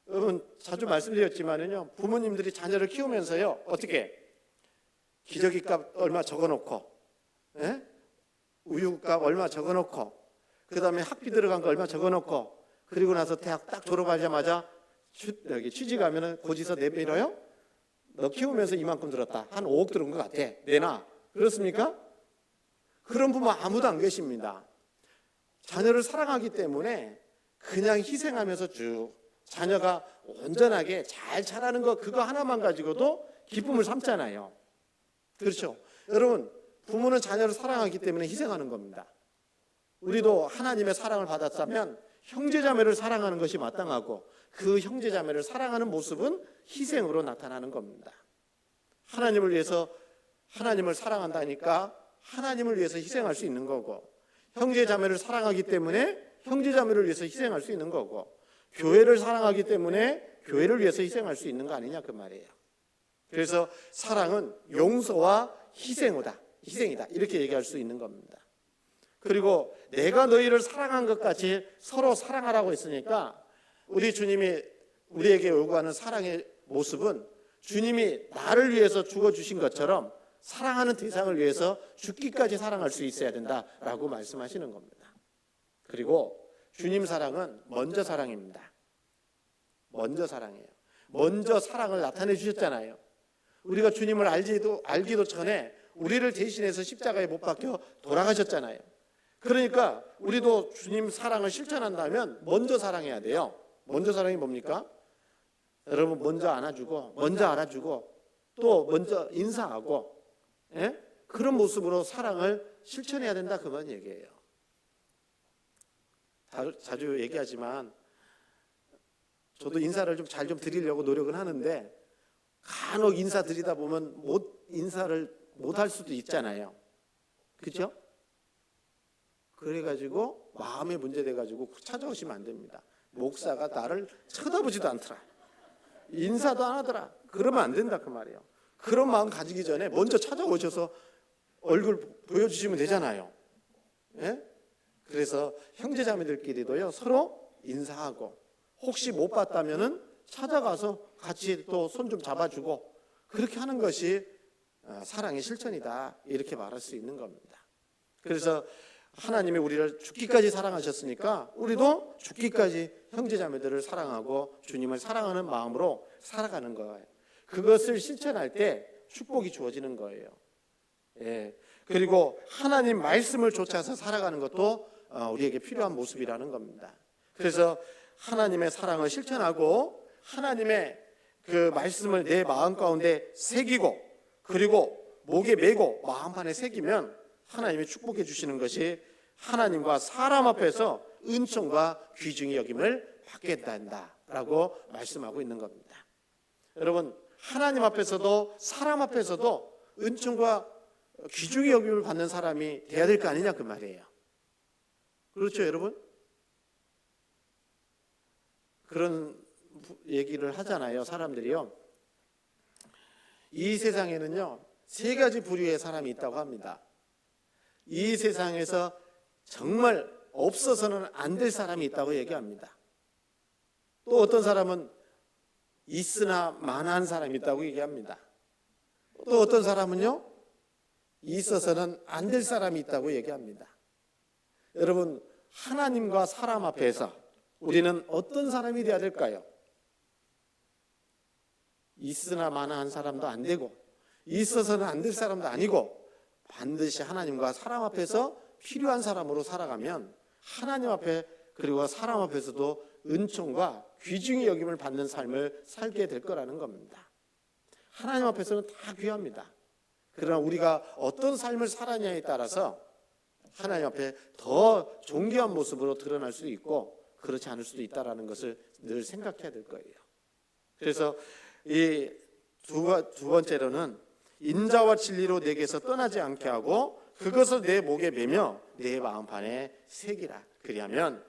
여러분, 자주 말씀드렸지만요, 부모님들이 자녀를 키우면서요, 어떻게 기저귀값 얼마 적어놓고, 우유값 얼마 적어놓고, 그 다음에 학비 들어간 거 얼마 적어놓고, 그리고 나서 대학 딱 졸업하자마자 취직하면 고지서 내밀어요? 너 키우면서 이만큼 들었다, 한 5억 들은 것 같아, 내놔. 그렇습니까? 그런 부모 아무도 안 계십니다. 자녀를 사랑하기 때문에 그냥 희생하면서 쭉 자녀가 온전하게 잘 자라는 거, 그거 하나만 가지고도 기쁨을 삼잖아요. 그렇죠? 여러분, 부모는 자녀를 사랑하기 때문에 희생하는 겁니다. 우리도 하나님의 사랑을 받았다면 형제자매를 사랑하는 것이 마땅하고, 그 형제자매를 사랑하는 모습은 희생으로 나타나는 겁니다. 하나님을 위해서, 하나님을 사랑한다니까 하나님을 위해서 희생할 수 있는 거고, 형제자매를 사랑하기 때문에 형제자매를 위해서 희생할 수 있는 거고, 교회를 사랑하기 때문에 교회를 위해서 희생할 수 있는 거 아니냐, 그 말이에요. 그래서 사랑은 용서와 희생이다, 이렇게 얘기할 수 있는 겁니다. 그리고 내가 너희를 사랑한 것 같이 서로 사랑하라고 했으니까 우리 주님이 우리에게 요구하는 사랑의 모습은 주님이 나를 위해서 죽어주신 것처럼 사랑하는 대상을 위해서 죽기까지 사랑할 수 있어야 된다라고 말씀하시는 겁니다. 그리고 주님 사랑은 먼저 사랑입니다. 먼저 사랑해요. 먼저 사랑을 나타내 주셨잖아요. 우리가 주님을 알기도 전에 우리를 대신해서 십자가에 못 박혀 돌아가셨잖아요. 그러니까 우리도 주님 사랑을 실천한다면 먼저 사랑해야 돼요. 먼저 사랑이 뭡니까? 여러분, 먼저 안아주고, 먼저 알아주고, 또 먼저 인사하고, 예? 그런 모습으로 사랑을 실천해야 된다, 그만 얘기예요. 자주 얘기하지만 저도 인사를 좀 잘 좀 드리려고 노력은 하는데 간혹 인사 드리다 보면 인사를 못 할 수도 있잖아요. 그렇죠? 그래가지고 마음에 문제 돼가지고 찾아오시면 안 됩니다. 목사가 나를 쳐다보지도 않더라, 인사도 안 하더라, 그러면 안 된다 그 말이에요. 그런 마음 가지기 전에 먼저 찾아오셔서 얼굴 보여주시면 되잖아요. 예? 그래서 형제자매들끼리도요, 서로 인사하고, 혹시 못 봤다면은 찾아가서 같이 또 손 좀 잡아주고, 그렇게 하는 것이 사랑의 실천이다, 이렇게 말할 수 있는 겁니다. 그래서 하나님이 우리를 죽기까지 사랑하셨으니까 우리도 죽기까지 형제자매들을 사랑하고 주님을 사랑하는 마음으로 살아가는 거예요. 그것을 실천할 때 축복이 주어지는 거예요. 예. 그리고 하나님 말씀을 쫓아서 살아가는 것도 우리에게 필요한 모습이라는 겁니다. 그래서 하나님의 사랑을 실천하고 하나님의 그 말씀을 내 마음 가운데 새기고, 그리고 목에 메고 마음판에 새기면 하나님이 축복해 주시는 것이 하나님과 사람 앞에서 은총과 귀중히 여김을 받게 된다라고 말씀하고 있는 겁니다. 여러분, 하나님 앞에서도 사람 앞에서도 은총과 귀중히 여김을 받는 사람이 돼야 될 거 아니냐 그 말이에요. 그렇죠, 여러분? 그런 얘기를 하잖아요, 사람들이요. 이 세상에는요, 세 가지 부류의 사람이 있다고 합니다. 이 세상에서 정말 없어서는 안 될 사람이 있다고 얘기합니다. 또 어떤 사람은 있으나 마나한 사람이 있다고 얘기합니다. 또 어떤 사람은요, 있어서는 안 될 사람이 있다고 얘기합니다. 여러분, 하나님과 사람 앞에서 우리는 어떤 사람이 되어야 될까요? 있으나 마나한 사람도 안 되고, 있어서는 안 될 사람도 아니고, 반드시 하나님과 사람 앞에서 필요한 사람으로 살아가면 하나님 앞에 그리고 사람 앞에서도 은총과 귀중히 여김을 받는 삶을 살게 될 거라는 겁니다. 하나님 앞에서는 다 귀합니다. 그러나 우리가 어떤 삶을 살았냐에 따라서 하나님 앞에 더 존귀한 모습으로 드러날 수 있고 그렇지 않을 수도 있다는 것을 늘 생각해야 될 거예요. 그래서 이 두 번째로는 인자와 진리로 내게서 떠나지 않게 하고 그것을 내 목에 매며 내 마음판에 새기라. 그리하면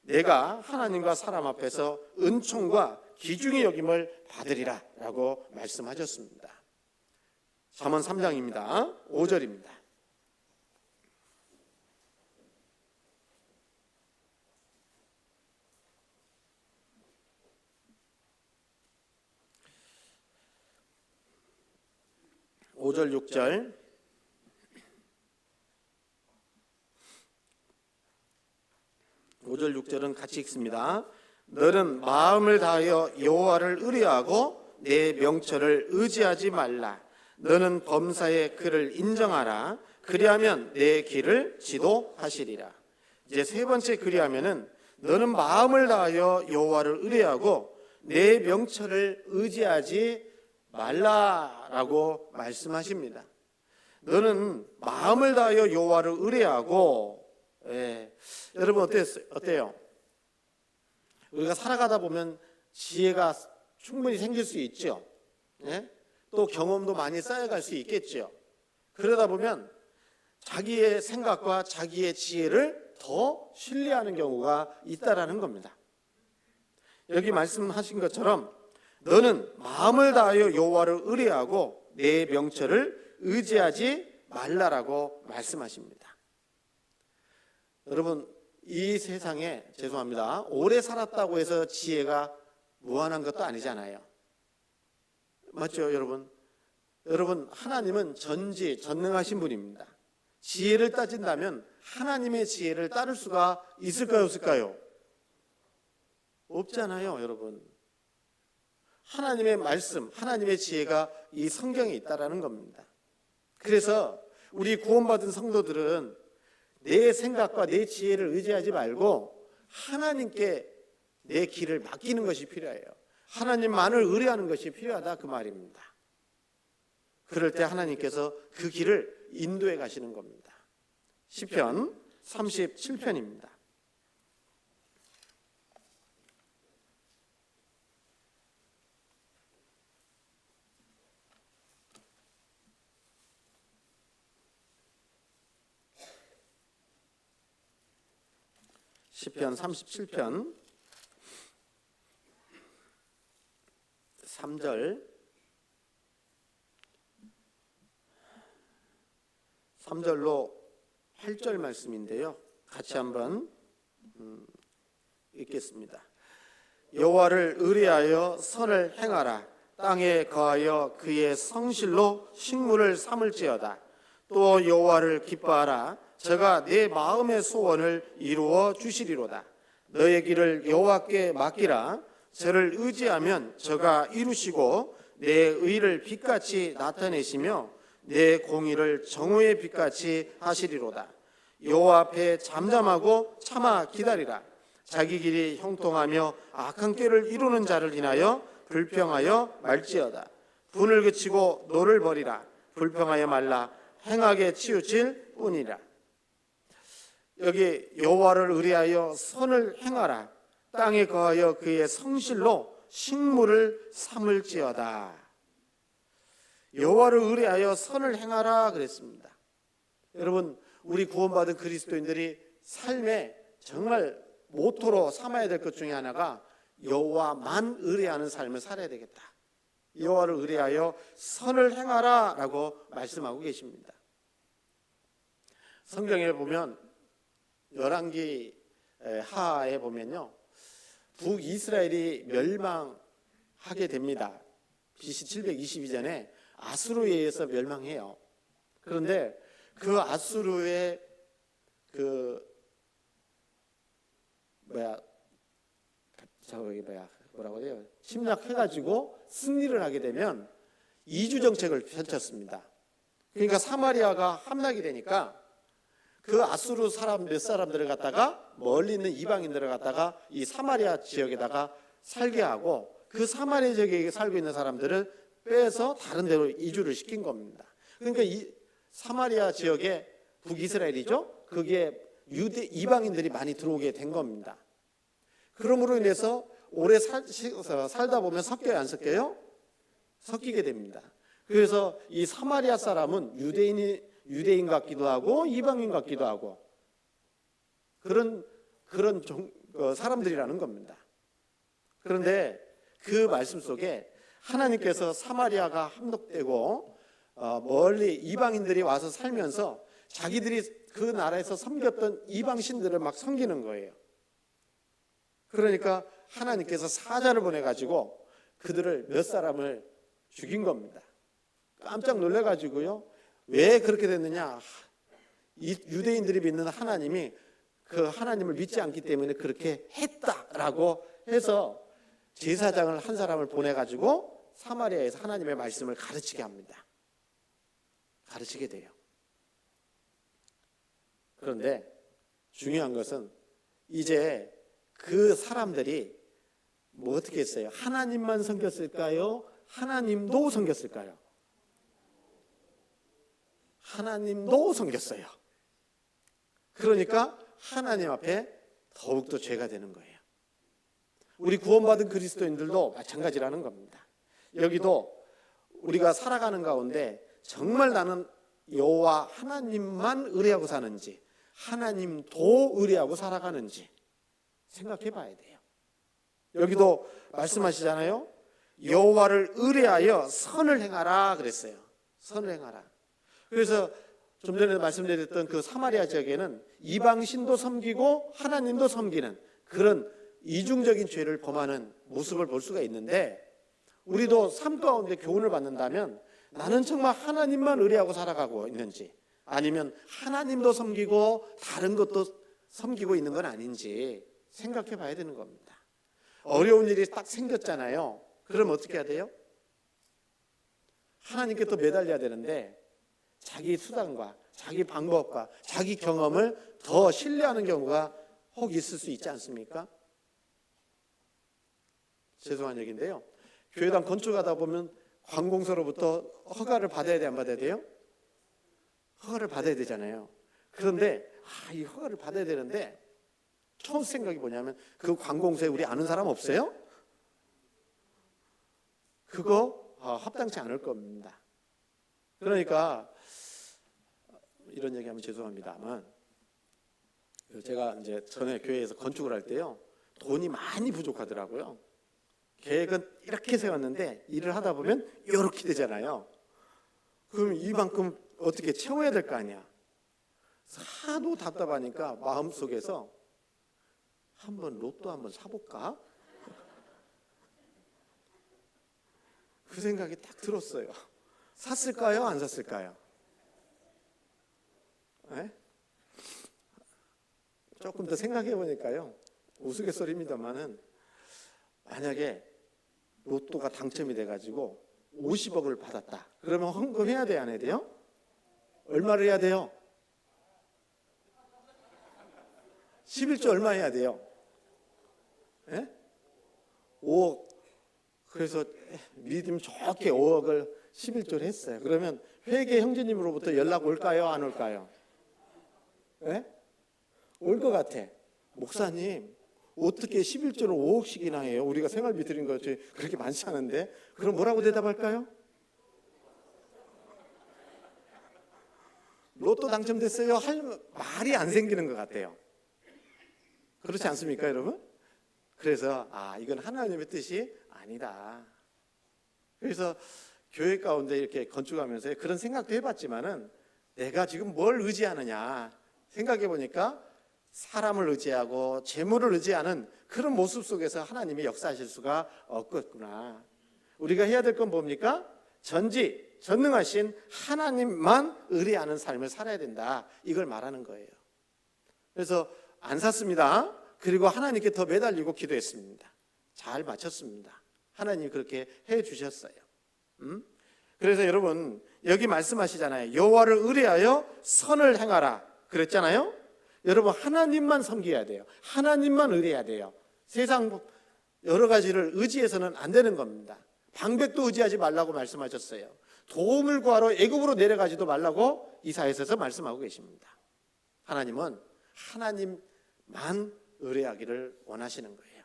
내가 하나님과 사람 앞에서 은총과 귀중히 여김을 받으리라 라고 말씀하셨습니다. 잠언 3장입니다. 5절입니다. (5절) (6절) 5절 6절은 같이 읽습니다. 너는 마음을 다하여 여호와를 의뢰하고 내 명철을 의지하지 말라. 너는 범사의 그를 인정하라. 그리하면 내 길을 지도하시리라. 이제 세 번째 그리하면은 너는 마음을 다하여 여호와를 의뢰하고 내 명철을 의지하지 말라라고 말씀하십니다. 너는 마음을 다하여 여호와를 의뢰하고, 여러분 어때요? 우리가 살아가다 보면 지혜가 충분히 생길 수 있죠. 또 경험도 많이 쌓여갈 수 있겠죠. 그러다 보면 자기의 생각과 자기의 지혜를 더 신뢰하는 경우가 있다라는 겁니다. 여기 말씀하신 것처럼 너는 마음을 다하여 여호와를 의뢰하고 내 명철을 의지하지 말라라고 말씀하십니다. 여러분, 이 세상에 오래 살았다고 해서 지혜가 무한한 것도 아니잖아요. 맞죠, 여러분? 여러분, 하나님은 전지전능하신 분입니다. 지혜를 따진다면 하나님의 지혜를 따를 수가 있을까요, 없을까요? 없잖아요, 여러분. 하나님의 말씀, 하나님의 지혜가 이 성경에 있다라는 겁니다. 그래서 우리 구원받은 성도들은 내 생각과 내 지혜를 의지하지 말고 하나님께 내 길을 맡기는 것이 필요해요. 하나님만을 의뢰하는 것이 필요하다, 그 말입니다. 그럴 때 하나님께서 그 길을 인도해 가시는 겁니다. 시편 37편입니다. 시편 37편 3절로 8절 말씀인데요. 같이 한번 읽겠습니다. 여호와를 의뢰하여 선을 행하라. 땅에 거하여 그의 성실로 식물을 삼을지어다. 또 여호와를 기뻐하라. 저가 내 마음의 소원을 이루어 주시리로다. 너의 길을 여호와께 맡기라. 저를 의지하면 저가 이루시고 내 의를 빛같이 나타내시며 내 공의를 정오의 빛같이 하시리로다. 여호와 앞에 잠잠하고 참아 기다리라. 자기 길이 형통하며 악한 꾀를 이루는 자를 인하여 불평하여 말지어다. 분을 그치고 노를 버리라. 불평하여 말라. 행하게 치우칠 뿐이라. 여기 여호와를 의뢰하여 선을 행하라. 땅에 거하여 그의 성실로 식물을 삼을지어다. 여호와를 의뢰하여 선을 행하라 그랬습니다. 여러분, 우리 구원받은 그리스도인들이 삶에 정말 모토로 삼아야 될 것 중에 하나가 여호와만 의뢰하는 삶을 살아야 되겠다. 여호와를 의뢰하여 선을 행하라 라고 말씀하고 계십니다. 성경에 보면 열왕기 하에 보면요, 북이스라엘이 멸망하게 됩니다. BC 722년에 아수르에 의해서 멸망해요. 그런데 그 아수르의 뭐라고 해요? 침략해가지고 승리를 하게 되면 이주 정책을 펼쳤습니다. 그러니까 사마리아가 함락이 되니까 그 아수르 사람 몇 사람들을 갖다가 멀리 있는 이방인들을 갖다가 이 사마리아 지역에다가 살게 하고 그 사마리아 지역에 살고 있는 사람들을 빼서 다른 데로 이주를 시킨 겁니다. 그러니까 이 사마리아 지역에 북이스라엘이죠. 거기에 이방인들이 많이 들어오게 된 겁니다. 그러므로 인해서 오래 살다 보면 섞여요, 안 섞여요? 섞이게 됩니다. 그래서 이 사마리아 사람은 유대인 같기도 하고 이방인 같기도 하고 그런 사람들이라는 겁니다. 그런데 그 말씀 속에 하나님께서 사마리아가 함락되고 멀리 이방인들이 와서 살면서 자기들이 그 나라에서 섬겼던 이방신들을 막 섬기는 거예요. 그러니까 하나님께서 사자를 보내가지고 그들을 몇 사람을 죽인 겁니다. 깜짝 놀래가지고요. 왜 그렇게 됐느냐? 이 유대인들이 믿는 하나님이 그 하나님을 믿지 않기 때문에 그렇게 했다라고 해서 제사장을 한 사람을 보내가지고 사마리아에서 하나님의 말씀을 가르치게 합니다. 가르치게 돼요. 그런데 중요한 것은 이제 그 사람들이 뭐 어떻게 했어요? 하나님만 섬겼을까요? 하나님도 섬겼을까요? 하나님도 섬겼어요. 그러니까 하나님 앞에 더욱더 죄가 되는 거예요. 우리 구원받은 그리스도인들도 마찬가지라는 겁니다. 여기도 우리가 살아가는 가운데 정말 나는 여호와 하나님만 의뢰하고 사는지 하나님도 의뢰하고 살아가는지 생각해 봐야 돼요. 여기도 말씀하시잖아요. 여호와를 의뢰하여 선을 행하라 그랬어요. 선을 행하라. 그래서 좀 전에 말씀드렸던 그 사마리아 지역에는 이방신도 섬기고 하나님도 섬기는 그런 이중적인 죄를 범하는 모습을 볼 수가 있는데 우리도 삶 가운데 교훈을 받는다면 나는 정말 하나님만 의뢰하고 살아가고 있는지, 아니면 하나님도 섬기고 다른 것도 섬기고 있는 건 아닌지 생각해 봐야 되는 겁니다. 어려운 일이 딱 생겼잖아요. 그럼 어떻게 해야 돼요? 하나님께 또 매달려야 되는데 자기 수단과 자기 방법과 자기 경험을 더 신뢰하는 경우가 혹 있을 수 있지 않습니까? 죄송한 얘기인데요, 교회당 건축하다 보면 관공서로부터 허가를 받아야 돼, 안 받아야 돼요? 허가를 받아야 되잖아요. 그런데 이 허가를 받아야 되는데 처음 생각이 뭐냐면, 그 관공서에 우리 아는 사람 없어요? 그거 합당치 않을 겁니다. 그러니까 이런 얘기하면 죄송합니다만, 제가 이제 전에 교회에서 건축을 할 때요, 돈이 많이 부족하더라고요. 계획은 이렇게 세웠는데 일을 하다 보면 이렇게 되잖아요. 그럼 이만큼 어떻게 채워야 될 거 아니야. 하도 답답하니까 마음속에서 한번 로또 한번 사볼까? 그 생각이 딱 들었어요. 샀을까요? 안 샀을까요? 네? 조금 더 생각해 보니까요, 우스갯소리입니다만은, 만약에 로또가 당첨이 돼가지고 50억을 받았다. 그러면 헌금해야 돼요, 안 해야 돼요? 얼마를 해야 돼요? 11조 얼마 해야 돼요? 예? 5억. 그래서 믿음 좋게 5억을 11조를 했어요. 그러면 회계 형제님으로부터 연락 올까요? 안 올까요? 예? 올 것 같아. 목사님, 어떻게 11조를 5억씩이나 해요? 우리가 생활비 드린 거 그렇게 많지 않은데. 그럼 뭐라고 대답할까요? 로또 당첨됐어요? 할 말이 안 생기는 것 같아요. 그렇지 않습니까, 여러분? 그래서 이건 하나님의 뜻이 아니다. 그래서 교회 가운데 이렇게 건축하면서 그런 생각도 해봤지만은, 내가 지금 뭘 의지하느냐 생각해 보니까 사람을 의지하고 재물을 의지하는 그런 모습 속에서 하나님이 역사하실 수가 없겠구나. 우리가 해야 될 건 뭡니까? 전능하신 하나님만 의뢰하는 삶을 살아야 된다, 이걸 말하는 거예요. 그래서 안 샀습니다. 그리고 하나님께 더 매달리고 기도했습니다. 잘 마쳤습니다. 하나님이 그렇게 해 주셨어요. 그래서 여러분, 여기 말씀하시잖아요. 여호와를 의뢰하여 선을 행하라 그랬잖아요. 여러분, 하나님만 섬겨야 돼요. 하나님만 의뢰해야 돼요. 세상 여러 가지를 의지해서는 안 되는 겁니다. 방백도 의지하지 말라고 말씀하셨어요. 도움을 구하러 애굽으로 내려가지도 말라고 이사야서에서 말씀하고 계십니다. 하나님은 하나님만 의뢰하기를 원하시는 거예요.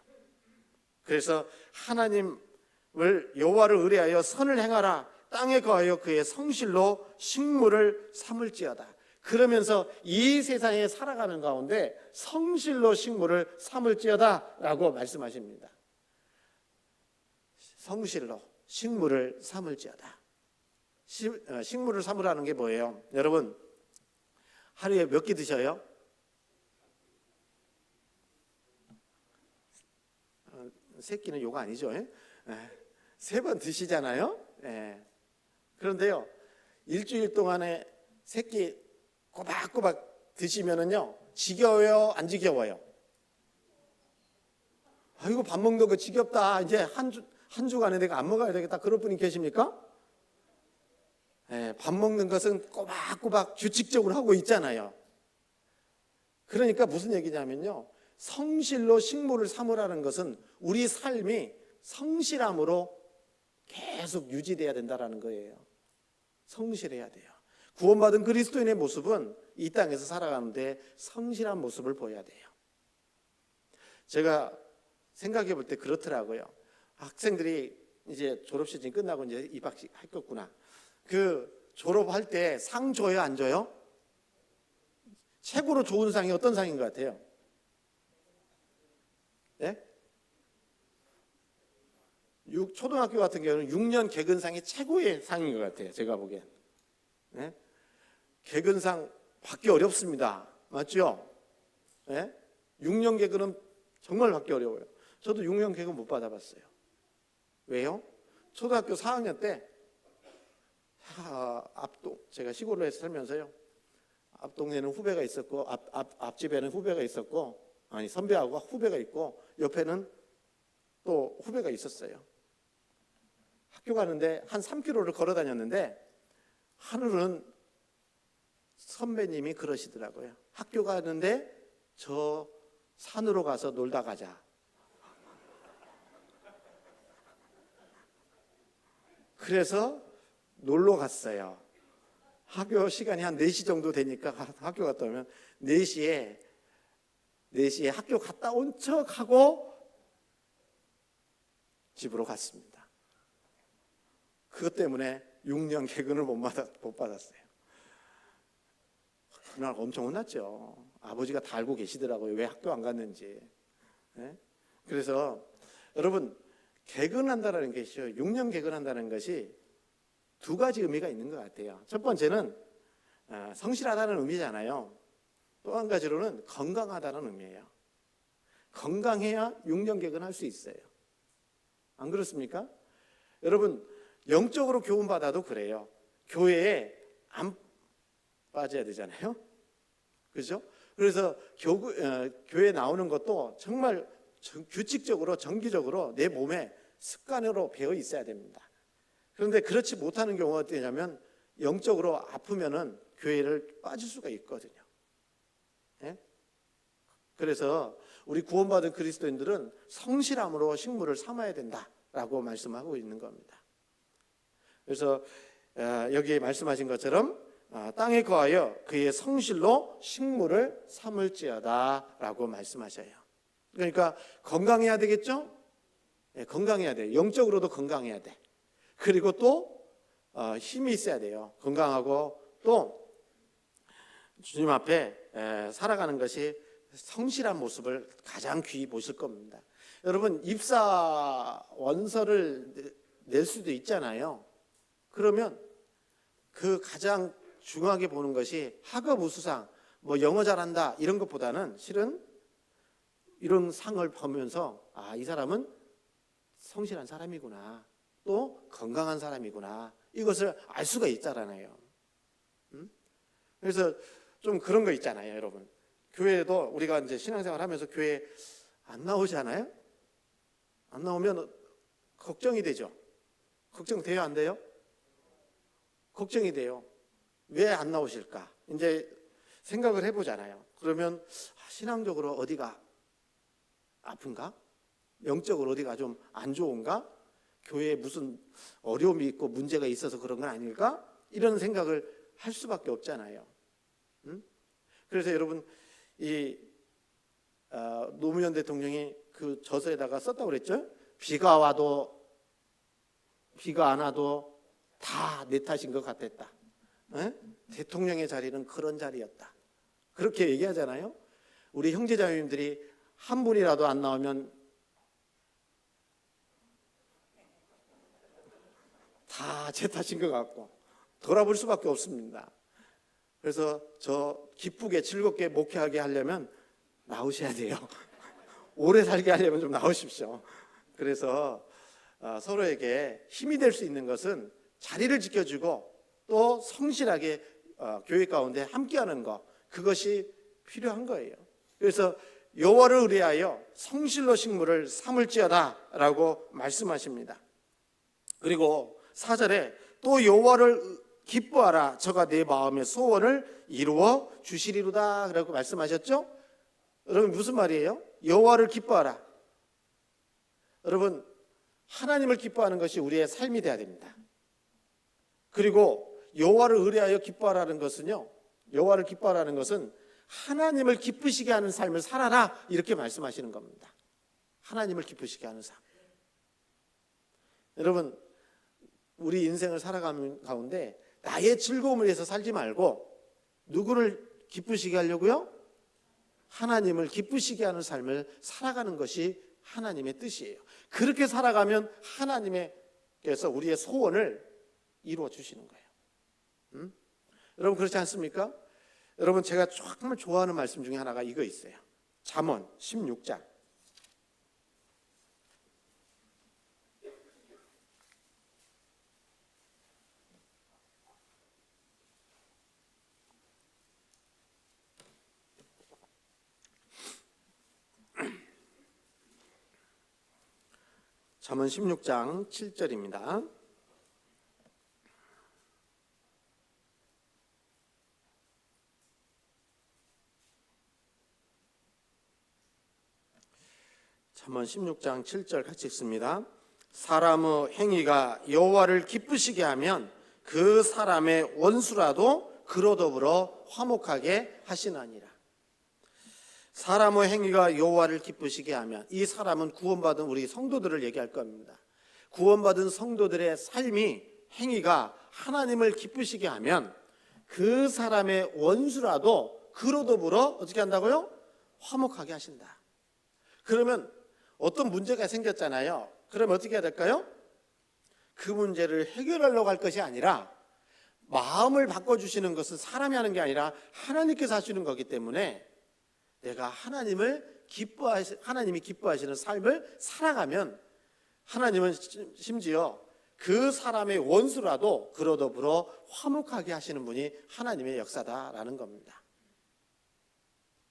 그래서 하나님을, 여호와를 의뢰하여 선을 행하라. 땅에 거하여 그의 성실로 식물을 삼을지어다. 그러면서 이 세상에 살아가는 가운데 성실로 식물을 삼을지어다 라고 말씀하십니다. 성실로 식물을 삼을지어다. 식물을 삼으라는 게 뭐예요? 여러분, 하루에 몇 끼 드셔요? 세 끼는 요거 아니죠? 3번 드시잖아요. 그런데요, 일주일 동안에 3끼 꼬박꼬박 드시면은요, 지겨워요, 안 지겨워요? 아이고, 밥 먹는 거 지겹다, 이제 한 주간에 내가 안 먹어야 되겠다, 그런 분이 계십니까? 밥 먹는 것은 꼬박꼬박 규칙적으로 하고 있잖아요. 그러니까 무슨 얘기냐면요, 성실로 식물을 삼으라는 것은 우리 삶이 성실함으로 계속 유지돼야 된다는 거예요. 성실해야 돼요. 구원받은 그리스도인의 모습은 이 땅에서 살아가는데 성실한 모습을 보여야 돼요. 제가 생각해 볼 때 그렇더라고요. 학생들이 이제 졸업 시즌 끝나고 이제 입학식 할 거구나. 그 졸업할 때 상 줘요, 안 줘요? 최고로 좋은 상이 어떤 상인 것 같아요? 네? 초등학교 같은 경우는 6년 개근상이 최고의 상인 것 같아요, 제가 보기엔. 네? 개근상 받기 어렵습니다. 맞죠? 네? 6년 개근은 정말 받기 어려워요. 저도 6년 개근 못 받아봤어요. 왜요? 초등학교 4학년 때 제가 시골에 살면서요, 앞동네는 후배가 있었고 앞집에는 후배가 있었고, 아니 선배하고 후배가 있고 옆에는 또 후배가 있었어요. 학교 가는데 한 3km를 걸어 다녔는데 하늘은 선배님이 그러시더라고요. 학교 가는데 저 산으로 가서 놀다 가자. 그래서 놀러 갔어요. 학교 시간이 한 4시 정도 되니까 학교 갔다 오면 4시에 학교 갔다 온 척하고 집으로 갔습니다. 그것 때문에 6년 개근을 못 받았어요. 그날 엄청 혼났죠. 아버지가 다 알고 계시더라고요. 왜 학교 안 갔는지. 네? 그래서 여러분, 개근한다는 것이요, 6년 개근한다는 것이 두 가지 의미가 있는 것 같아요. 첫 번째는 성실하다는 의미잖아요. 또 한 가지로는 건강하다는 의미예요. 건강해야 6년 개근할 수 있어요. 안 그렇습니까? 여러분, 영적으로 교훈받아도 그래요. 교회에 안 빠져야 되잖아요. 그렇죠? 그래서 교회 나오는 것도 정말 규칙적으로 정기적으로 내 몸에 습관으로 배어 있어야 됩니다. 그런데 그렇지 못하는 경우가 어떠냐면 영적으로 아프면은 교회를 빠질 수가 있거든요. 예? 그래서 우리 구원받은 그리스도인들은 성실함으로 식물을 삼아야 된다라고 말씀하고 있는 겁니다. 그래서 여기 말씀하신 것처럼 땅에 거하여 그의 성실로 식물을 삼을지어다라고 말씀하셔요. 그러니까 건강해야 되겠죠? 네, 건강해야 돼. 영적으로도 건강해야 돼. 그리고 또 힘이 있어야 돼요. 건강하고 또 주님 앞에 살아가는 것이 성실한 모습을 가장 귀히 보실 겁니다. 여러분, 입사 원서를 낼 수도 있잖아요. 그러면 그 가장 중요하게 보는 것이 학업 우수상, 뭐 영어 잘한다 이런 것보다는 실은 이런 상을 보면서 이 사람은 성실한 사람이구나, 또 건강한 사람이구나, 이것을 알 수가 있잖아요. 그래서 좀 그런 거 있잖아요, 여러분. 교회도 우리가 이제 신앙생활 하면서 교회 안 나오잖아요. 안 나오면 걱정이 되죠. 걱정돼요, 안 돼요? 걱정이 돼요. 왜 안 나오실까? 이제 생각을 해보잖아요. 그러면 신앙적으로 어디가 아픈가? 영적으로 어디가 좀 안 좋은가? 교회에 무슨 어려움이 있고 문제가 있어서 그런 건 아닐까? 이런 생각을 할 수밖에 없잖아요. 그래서 여러분, 이 노무현 대통령이 그 저서에다가 썼다고 그랬죠? 비가 와도 비가 안 와도 다 내 탓인 것 같았다. 대통령의 자리는 그런 자리였다. 그렇게 얘기하잖아요. 우리 형제자매님들이 한 분이라도 안 나오면 다 제 탓인 것 같고 돌아볼 수밖에 없습니다. 그래서 저 기쁘게 즐겁게 목회하게 하려면 나오셔야 돼요. 오래 살게 하려면 좀 나오십시오. 그래서 서로에게 힘이 될 수 있는 것은 자리를 지켜주고 또 성실하게 교회 가운데 함께하는 것, 그것이 필요한 거예요. 그래서 여호와를 의뢰하여 성실로 식물을 삼을지어다라고 말씀하십니다. 그리고 4절에 또 여호와를 기뻐하라, 저가 내 마음의 소원을 이루어 주시리로다 라고 말씀하셨죠? 여러분, 무슨 말이에요? 여호와를 기뻐하라. 여러분, 하나님을 기뻐하는 것이 우리의 삶이 되어야 됩니다. 그리고 여호와를 의뢰하여 기뻐하라는 것은요, 여호와를 기뻐하라는 것은 하나님을 기쁘시게 하는 삶을 살아라, 이렇게 말씀하시는 겁니다. 하나님을 기쁘시게 하는 삶. 여러분, 우리 인생을 살아가는 가운데 나의 즐거움을 위해서 살지 말고 누구를 기쁘시게 하려고요? 하나님을 기쁘시게 하는 삶을 살아가는 것이 하나님의 뜻이에요. 그렇게 살아가면 하나님께서 우리의 소원을 이루어 주시는 거예요. 여러분, 그렇지 않습니까? 여러분, 제가 정말 좋아하는 말씀 중에 하나가 이거 있어요. 잠언 16장 잠언 16장 7절입니다. 잠언 16장 7절 같이 읽습니다. 사람의 행위가 여호와를 기쁘시게 하면 그 사람의 원수라도 그로 더불어 화목하게 하시나니라. 사람의 행위가 여호와를 기쁘시게 하면, 이 사람은 구원받은 우리 성도들을 얘기할 겁니다. 구원받은 성도들의 삶이, 행위가 하나님을 기쁘시게 하면 그 사람의 원수라도 그로 더불어 어떻게 한다고요? 화목하게 하신다. 그러면 어떤 문제가 생겼잖아요. 그러면 어떻게 해야 될까요? 그 문제를 해결하려고 할 것이 아니라, 마음을 바꿔주시는 것은 사람이 하는 게 아니라 하나님께서 하시는 거기 때문에, 내가 하나님이 기뻐하시는 삶을 살아가면 하나님은 심지어 그 사람의 원수라도 그로 더불어 화목하게 하시는 분이 하나님의 역사다라는 겁니다.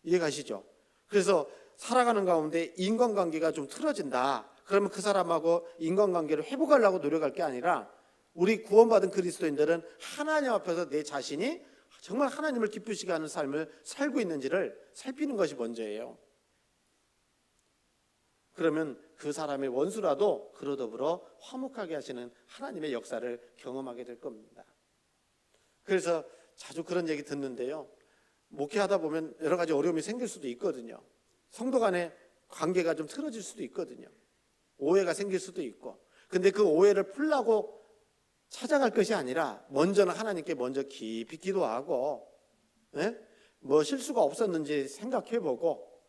이해가시죠? 그래서 살아가는 가운데 인간관계가 좀 틀어진다. 그러면 그 사람하고 인간관계를 회복하려고 노력할 게 아니라, 우리 구원받은 그리스도인들은 하나님 앞에서 내 자신이 정말 하나님을 기쁘시게 하는 삶을 살고 있는지를 살피는 것이 먼저예요. 그러면 그 사람의 원수라도 그로 더불어 화목하게 하시는 하나님의 역사를 경험하게 될 겁니다. 그래서 자주 그런 얘기 듣는데요, 목회하다 보면 여러 가지 어려움이 생길 수도 있거든요. 성도 간의 관계가 좀 틀어질 수도 있거든요. 오해가 생길 수도 있고. 근데 그 오해를 풀려고 찾아갈 것이 아니라, 먼저는 하나님께 먼저 깊이 기도하고, 뭐 실수가 없었는지 생각해보고,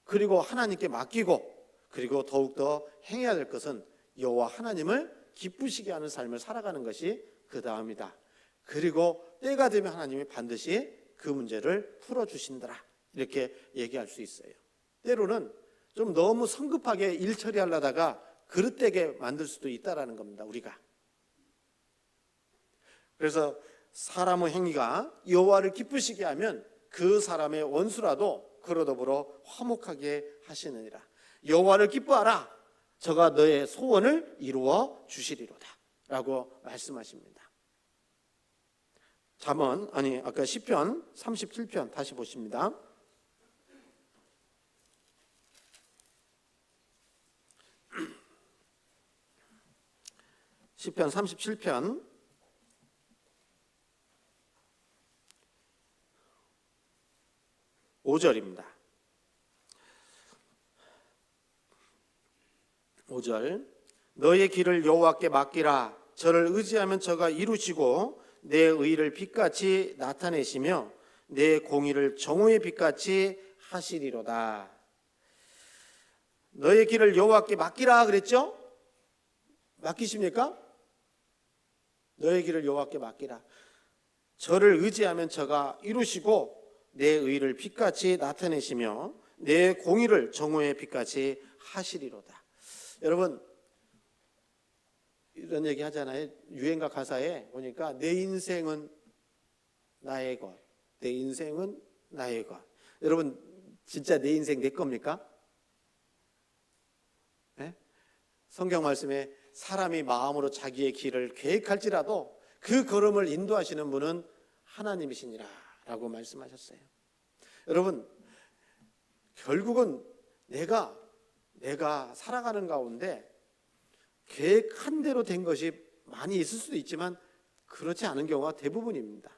그리고 하나님께 맡기고, 그리고 더욱더 행해야 될 것은 여호와 하나님을 기쁘시게 하는 삶을 살아가는 것이 그 다음이다. 그리고 때가 되면 하나님이 반드시 그 문제를 풀어주신다라, 이렇게 얘기할 수 있어요. 때로는 좀 너무 성급하게 일 처리하려다가 그릇되게 만들 수도 있다라는 겁니다, 우리가. 그래서 사람의 행위가 여호와를 기쁘시게 하면 그 사람의 원수라도 그로 더불어 화목하게 하시느니라. 여호와를 기뻐하라, 저가 너의 소원을 이루어 주시리로다 라고 말씀하십니다. 아까 시편 37편 다시 보십니다. 시편 37편 5절입니다. 5절, 너의 길을 여호와께 맡기라. 저를 의지하면 저가 이루시고 내 의를 빛같이 나타내시며 내 공의를 정오의 빛같이 하시리로다. 너의 길을 여호와께 맡기라 그랬죠? 맡기십니까? 너의 길을 여호와께 맡기라. 저를 의지하면 저가 이루시고 내 의를 빛같이 나타내시며 내 공의를 정오의 빛같이 하시리로다. 여러분, 이런 얘기 하잖아요. 유행가 가사에 보니까 내 인생은 나의 것, 내 인생은 나의 것. 여러분, 진짜 내 인생 내 겁니까? 네? 성경 말씀에 사람이 마음으로 자기의 길을 계획할지라도 그 걸음을 인도하시는 분은 하나님이시니라 라고 말씀하셨어요. 여러분, 결국은 내가 살아가는 가운데 계획한 대로 된 것이 많이 있을 수도 있지만 그렇지 않은 경우가 대부분입니다.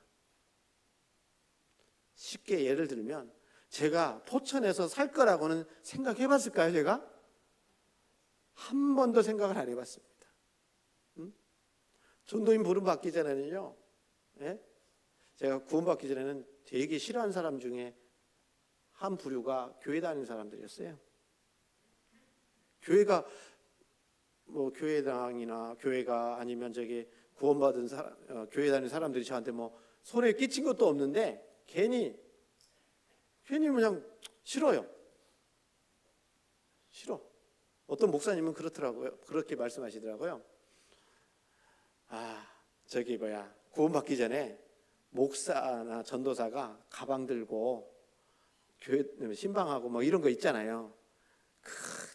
쉽게 예를 들면, 제가 포천에서 살 거라고는 생각해 봤을까요? 제가 한 번도 생각을 안 해봤습니다. 전도인 부름 받기 전에는요, 제가 구원받기 전에는 되게 싫어하는 사람 중에 한 부류가 교회 다니는 사람들이었어요. 교회가 뭐 교회당이나 교회가 아니면 저기 구원받은 사람, 교회 다니는 사람들이 저한테 뭐 손에 끼친 것도 없는데 괜히 그냥 싫어요. 싫어. 어떤 목사님은 그렇더라고요. 그렇게 말씀하시더라고요. 구원받기 전에 목사나 전도사가 가방 들고 교회 신방하고 뭐 이런 거 있잖아요.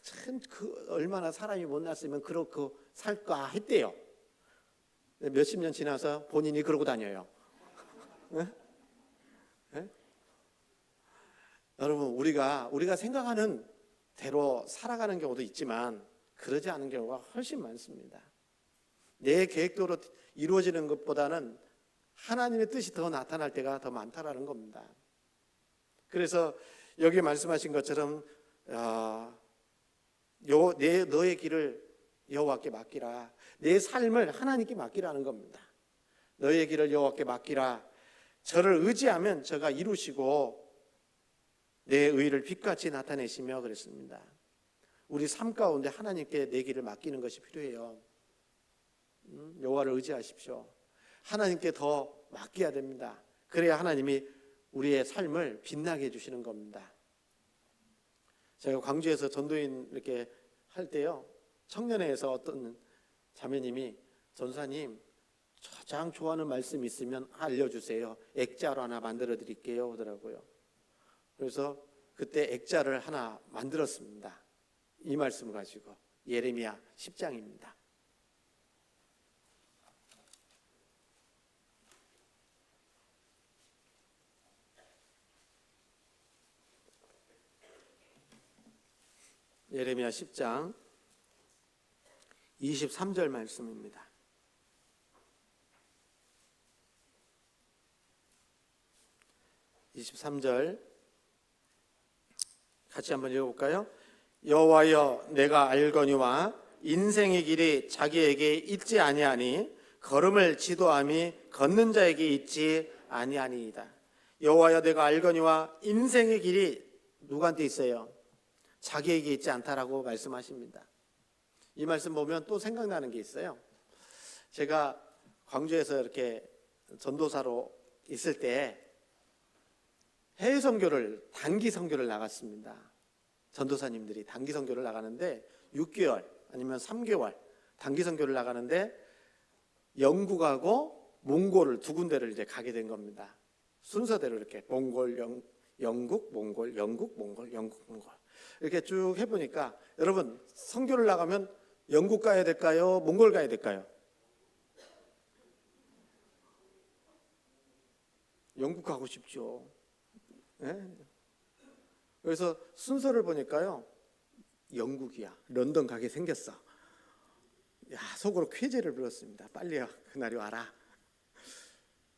참 얼마나 사람이 못났으면 그렇고 살까 했대요. 몇십 년 지나서 본인이 그러고 다녀요. 네? 네? 여러분, 우리가 생각하는 대로 살아가는 경우도 있지만 그러지 않은 경우가 훨씬 많습니다. 내 계획대로 이루어지는 것보다는 하나님의 뜻이 더 나타날 때가 더 많다라는 겁니다. 그래서 여기 말씀하신 것처럼 너의 길을 여호와께 맡기라. 내 삶을 하나님께 맡기라는 겁니다. 너의 길을 여호와께 맡기라. 저를 의지하면 저가 이루시고 내 의를 빛같이 나타내시며 그랬습니다. 우리 삶 가운데 하나님께 내 길을 맡기는 것이 필요해요. 여호와를 의지하십시오. 하나님께 더 맡겨야 됩니다. 그래야 하나님이 우리의 삶을 빛나게 해주시는 겁니다. 제가 광주에서 전도인 이렇게 할 때요, 청년회에서 어떤 자매님이 전사님 가장 좋아하는 말씀 있으면 알려주세요. 액자로 하나 만들어 드릴게요 하더라고요. 그래서 그때 액자를 하나 만들었습니다. 이 말씀을 가지고 예레미야 10장입니다. 예레미야 10장 23절 말씀입니다. 23절 같이 한번 읽어볼까요? 여호와여 내가 알거니와 인생의 길이 자기에게 있지 아니하니 걸음을 지도함이 걷는 자에게 있지 아니하니이다. 여호와여 내가 알거니와 인생의 길이 누구한테 있어요? 자기에게 있지 않다라고 말씀하십니다. 이 말씀 보면 또 생각나는 게 있어요. 제가 광주에서 이렇게 전도사로 있을 때 해외 선교를 단기 선교를 나갔습니다. 전도사님들이 단기 선교를 나가는데 6개월 아니면 3개월 단기 선교를 나가는데 영국하고 몽골을 두 군데를 이제 가게 된 겁니다. 순서대로 이렇게 몽골, 영국, 몽골, 영국, 몽골, 영국, 몽골 이렇게 쭉 해보니까 여러분 선교를 나가면 영국 가야 될까요? 몽골 가야 될까요? 영국 가고 싶죠. 네? 그래서 순서를 보니까요 영국이야. 런던 가게 생겼어. 야, 속으로 쾌재를 불렀습니다. 빨리 그날이 와라.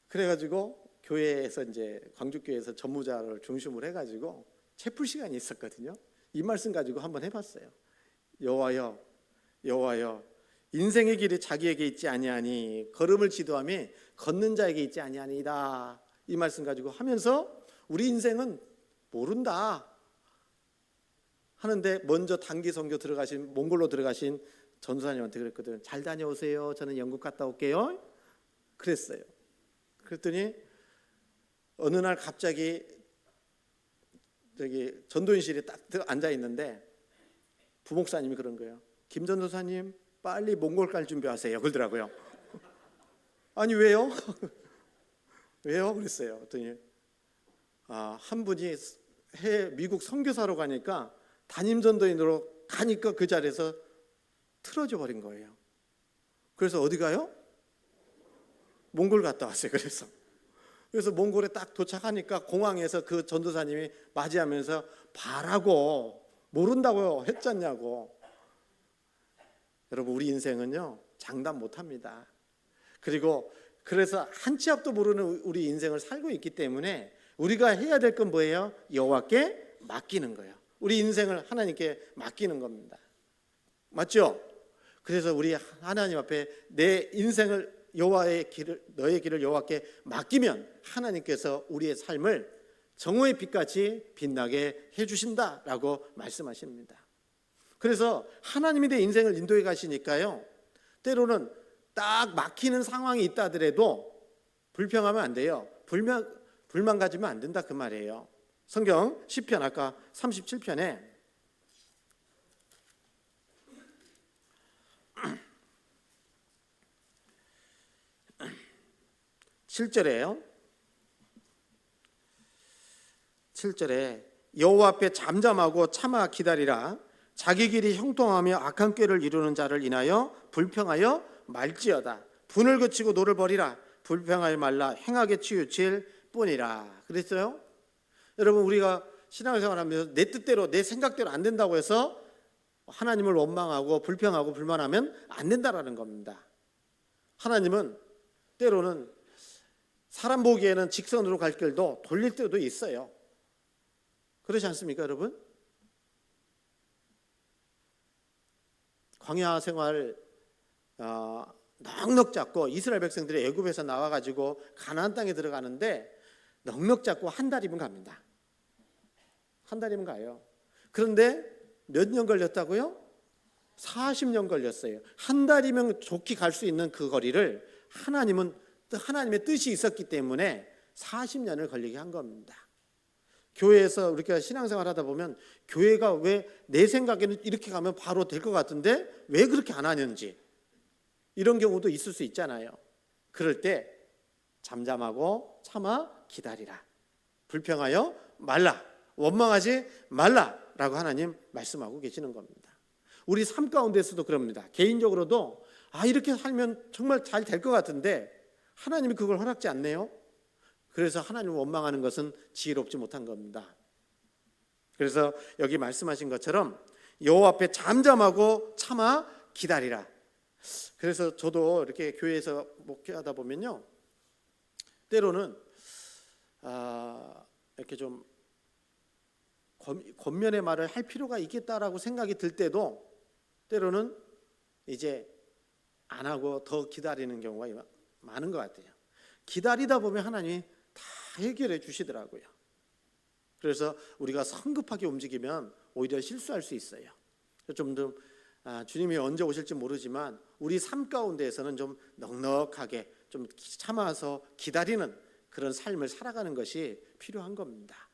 그래가지고 교회에서 이제 광주교회에서 전무자를 중심으로 해가지고 채플 시간이 있었거든요. 이 말씀 가지고 한번 해봤어요. 여호와여 여호와여 인생의 길이 자기에게 있지 아니하니 걸음을 지도함이 걷는 자에게 있지 아니하니이다. 이 말씀 가지고 하면서 우리 인생은 모른다 하는데 먼저 단기 선교 들어가신 몽골로 들어가신 전도사님한테 그랬거든. 잘 다녀오세요. 저는 영국 갔다 올게요. 그랬어요. 그랬더니 어느 날 갑자기 저기 전도인실에 딱 앉아 있는데 부목사님이 그런 거예요. 김 전도사님 빨리 몽골 갈 준비하세요. 그러더라고요. 아니 왜요? 왜요? 그랬어요. 그랬더니 한 분이 미국 선교사로 가니까 담임 전도인으로 가니까 그 자리에서 틀어져 버린 거예요. 그래서 어디 가요? 몽골 갔다 왔어요. 그래서 몽골에 딱 도착하니까 공항에서 그 전도사님이 맞이하면서 바라고 모른다고 했잖냐고. 여러분 우리 인생은요 장담 못합니다. 그리고 그래서 한 치 앞도 모르는 우리 인생을 살고 있기 때문에 우리가 해야 될 건 뭐예요? 여호와께 맡기는 거예요. 우리 인생을 하나님께 맡기는 겁니다. 맞죠? 그래서 우리 하나님 앞에 내 인생을 여호와의 길을 너의 길을 여호와께 맡기면 하나님께서 우리의 삶을 정오의 빛같이 빛나게 해주신다라고 말씀하십니다. 그래서 하나님이 내 인생을 인도해 가시니까요 때로는 딱 막히는 상황이 있다 하더라도 불평하면 안 돼요. 불만 가지면 안 된다 그 말이에요. 성경 시편 아까 37편에 7절에요. 7절에 여호와 앞에 잠잠하고 참아 기다리라. 자기 길이 형통하며 악한 꾀를 이루는 자를 인하여 불평하여 말지어다. 분을 그치고 노를 버리라. 불평하여 말라. 행하게 치우칠 뿐이라. 그랬어요. 여러분, 우리가 신앙생활하면서 내 뜻대로 내 생각대로 안 된다고 해서 하나님을 원망하고 불평하고 불만하면 안 된다라는 겁니다. 하나님은 때로는 사람 보기에는 직선으로 갈 길도 돌릴 때도 있어요. 그렇지 않습니까, 여러분? 광야 생활 넉넉 잡고 이스라엘 백성들이 애굽에서 나와가지고 가나안 땅에 들어가는데 넉넉 잡고 한 달이면 갑니다. 한 달이면 가요. 그런데 몇 년 걸렸다고요? 40년 걸렸어요. 한 달이면 좋게 갈 수 있는 그 거리를 하나님의 뜻이 있었기 때문에 40년을 걸리게 한 겁니다. 교회에서 우리가 신앙생활 하다 보면 교회가 왜 내 생각에는 이렇게 가면 바로 될 것 같은데 왜 그렇게 안 하는지 이런 경우도 있을 수 있잖아요. 그럴 때 잠잠하고 참아 기다리라. 불평하여 말라. 원망하지 말라라고 하나님 말씀하고 계시는 겁니다. 우리 삶 가운데서도 그럽니다. 개인적으로도 이렇게 살면 정말 잘 될 것 같은데 하나님이 그걸 허락지 않네요. 그래서 하나님을 원망하는 것은 지혜롭지 못한 겁니다. 그래서 여기 말씀하신 것처럼 여호와 앞에 잠잠하고 참아 기다리라. 그래서 저도 이렇게 교회에서 목회하다 보면요, 때로는 이렇게 좀 권면의 말을 할 필요가 있겠다라고 생각이 들 때도 때로는 이제 안 하고 더 기다리는 경우가 많은 것 같아요. 기다리다 보면 하나님이 다 해결해 주시더라고요. 그래서 우리가 성급하게 움직이면 오히려 실수할 수 있어요. 좀 더 주님이 언제 오실지 모르지만 우리 삶 가운데에서는 좀 넉넉하게 좀 참아서 기다리는 그런 삶을 살아가는 것이 필요한 겁니다.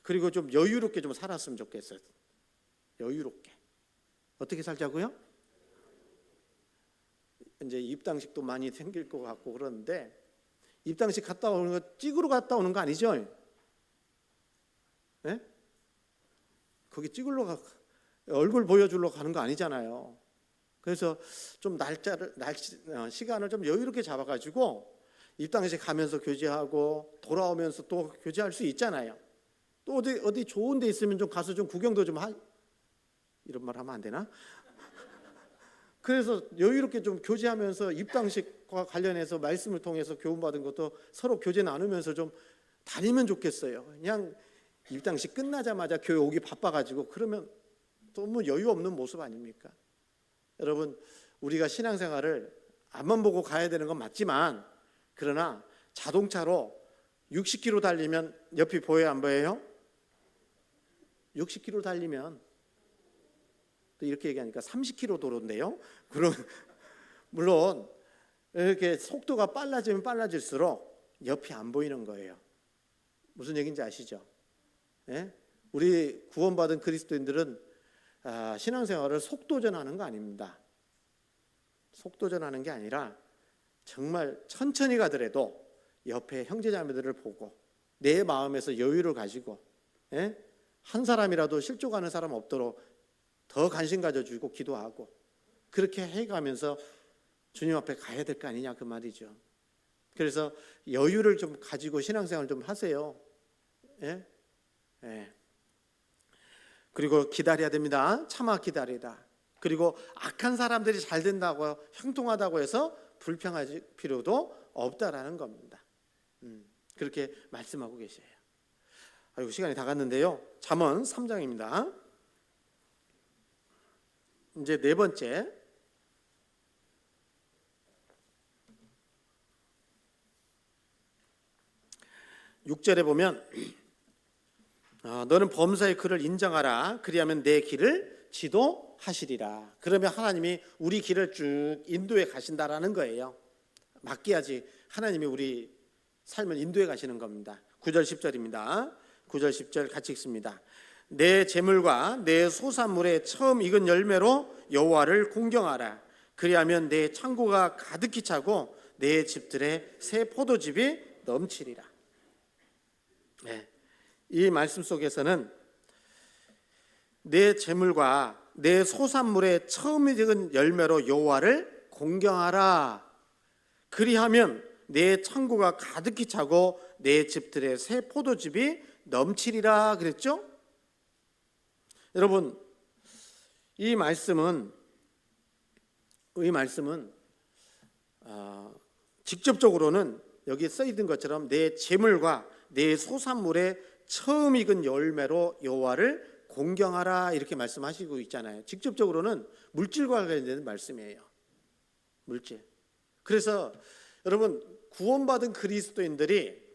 그리고 좀 여유롭게 좀 살았으면 좋겠어요. 여유롭게. 어떻게 살자고요? 이제 입당식도 많이 생길 것 같고 그러는데 입당식 갔다 오는 거 찍으러 갔다 오는 거 아니죠? 네? 거기 찍으러 얼굴 보여주러 가는 거 아니잖아요. 그래서 좀 시간을 좀 여유롭게 잡아가지고 입당식 가면서 교제하고 돌아오면서 또 교제할 수 있잖아요. 또 어디 좋은 데 있으면 좀 가서 좀 구경도 좀 이런 말 하면 안 되나? 그래서 여유롭게 좀 교제하면서 입당식과 관련해서 말씀을 통해서 교훈받은 것도 서로 교제 나누면서 좀 다니면 좋겠어요. 그냥 입당식 끝나자마자 교회 오기 바빠가지고 그러면 너무 여유 없는 모습 아닙니까? 여러분, 우리가 신앙생활을 앞만 보고 가야 되는 건 맞지만 그러나 자동차로 60km 달리면 옆이 보여요, 안 보여요? 60km 달리면 또 이렇게 얘기하니까 30km 도로인데요. 그럼 물론 이렇게 속도가 빨라지면 빨라질수록 옆이 안 보이는 거예요. 무슨 얘기인지 아시죠? 예? 우리 구원받은 그리스도인들은 신앙생활을 속도전하는 거 아닙니다. 속도전하는 게 아니라 정말 천천히 가더라도 옆에 형제자매들을 보고 내 마음에서 여유를 가지고 한 사람이라도 실족하는 사람 없도록 더 관심 가져주고 기도하고 그렇게 해가면서 주님 앞에 가야 될 거 아니냐 그 말이죠. 그래서 여유를 좀 가지고 신앙생활 좀 하세요. 예? 예. 그리고 기다려야 됩니다. 참아 기다리다. 그리고 악한 사람들이 잘 된다고 형통하다고 해서 불평할 필요도 없다라는 겁니다. 그렇게 말씀하고 계세요. 아이고, 시간이 다 갔는데요. 잠언 3장입니다. 이제 네 번째, 6절에 보면 너는 범사의 그를 인정하라. 그리하면 내 길을 지도하시리라. 그러면 하나님이 우리 길을 쭉 인도해 가신다라는 거예요. 맡겨야지 하나님이 우리 삶을 인도해 가시는 겁니다. 9절 10절입니다. 9절 10절 같이 읽습니다. 내 재물과 내 소산물의 처음 익은 열매로 여호와를 공경하라. 그리하면 내 창고가 가득히 차고 내 집들의 새 포도즙이 넘치리라. 네. 이 말씀 속에서는 내 재물과 내 소산물의 처음이 적은 열매로 여호와를 공경하라. 그리하면 내 창고가 가득히 차고 내 집들의 새 포도즙이 넘치리라 그랬죠? 여러분, 이 말씀은 직접적으로는 여기 써 있는 것처럼 내 재물과 내 소산물의 처음 익은 열매로 여호와를 공경하라 이렇게 말씀하시고 있잖아요. 직접적으로는 물질과 관련된 말씀이에요. 물질. 그래서 여러분, 구원받은 그리스도인들이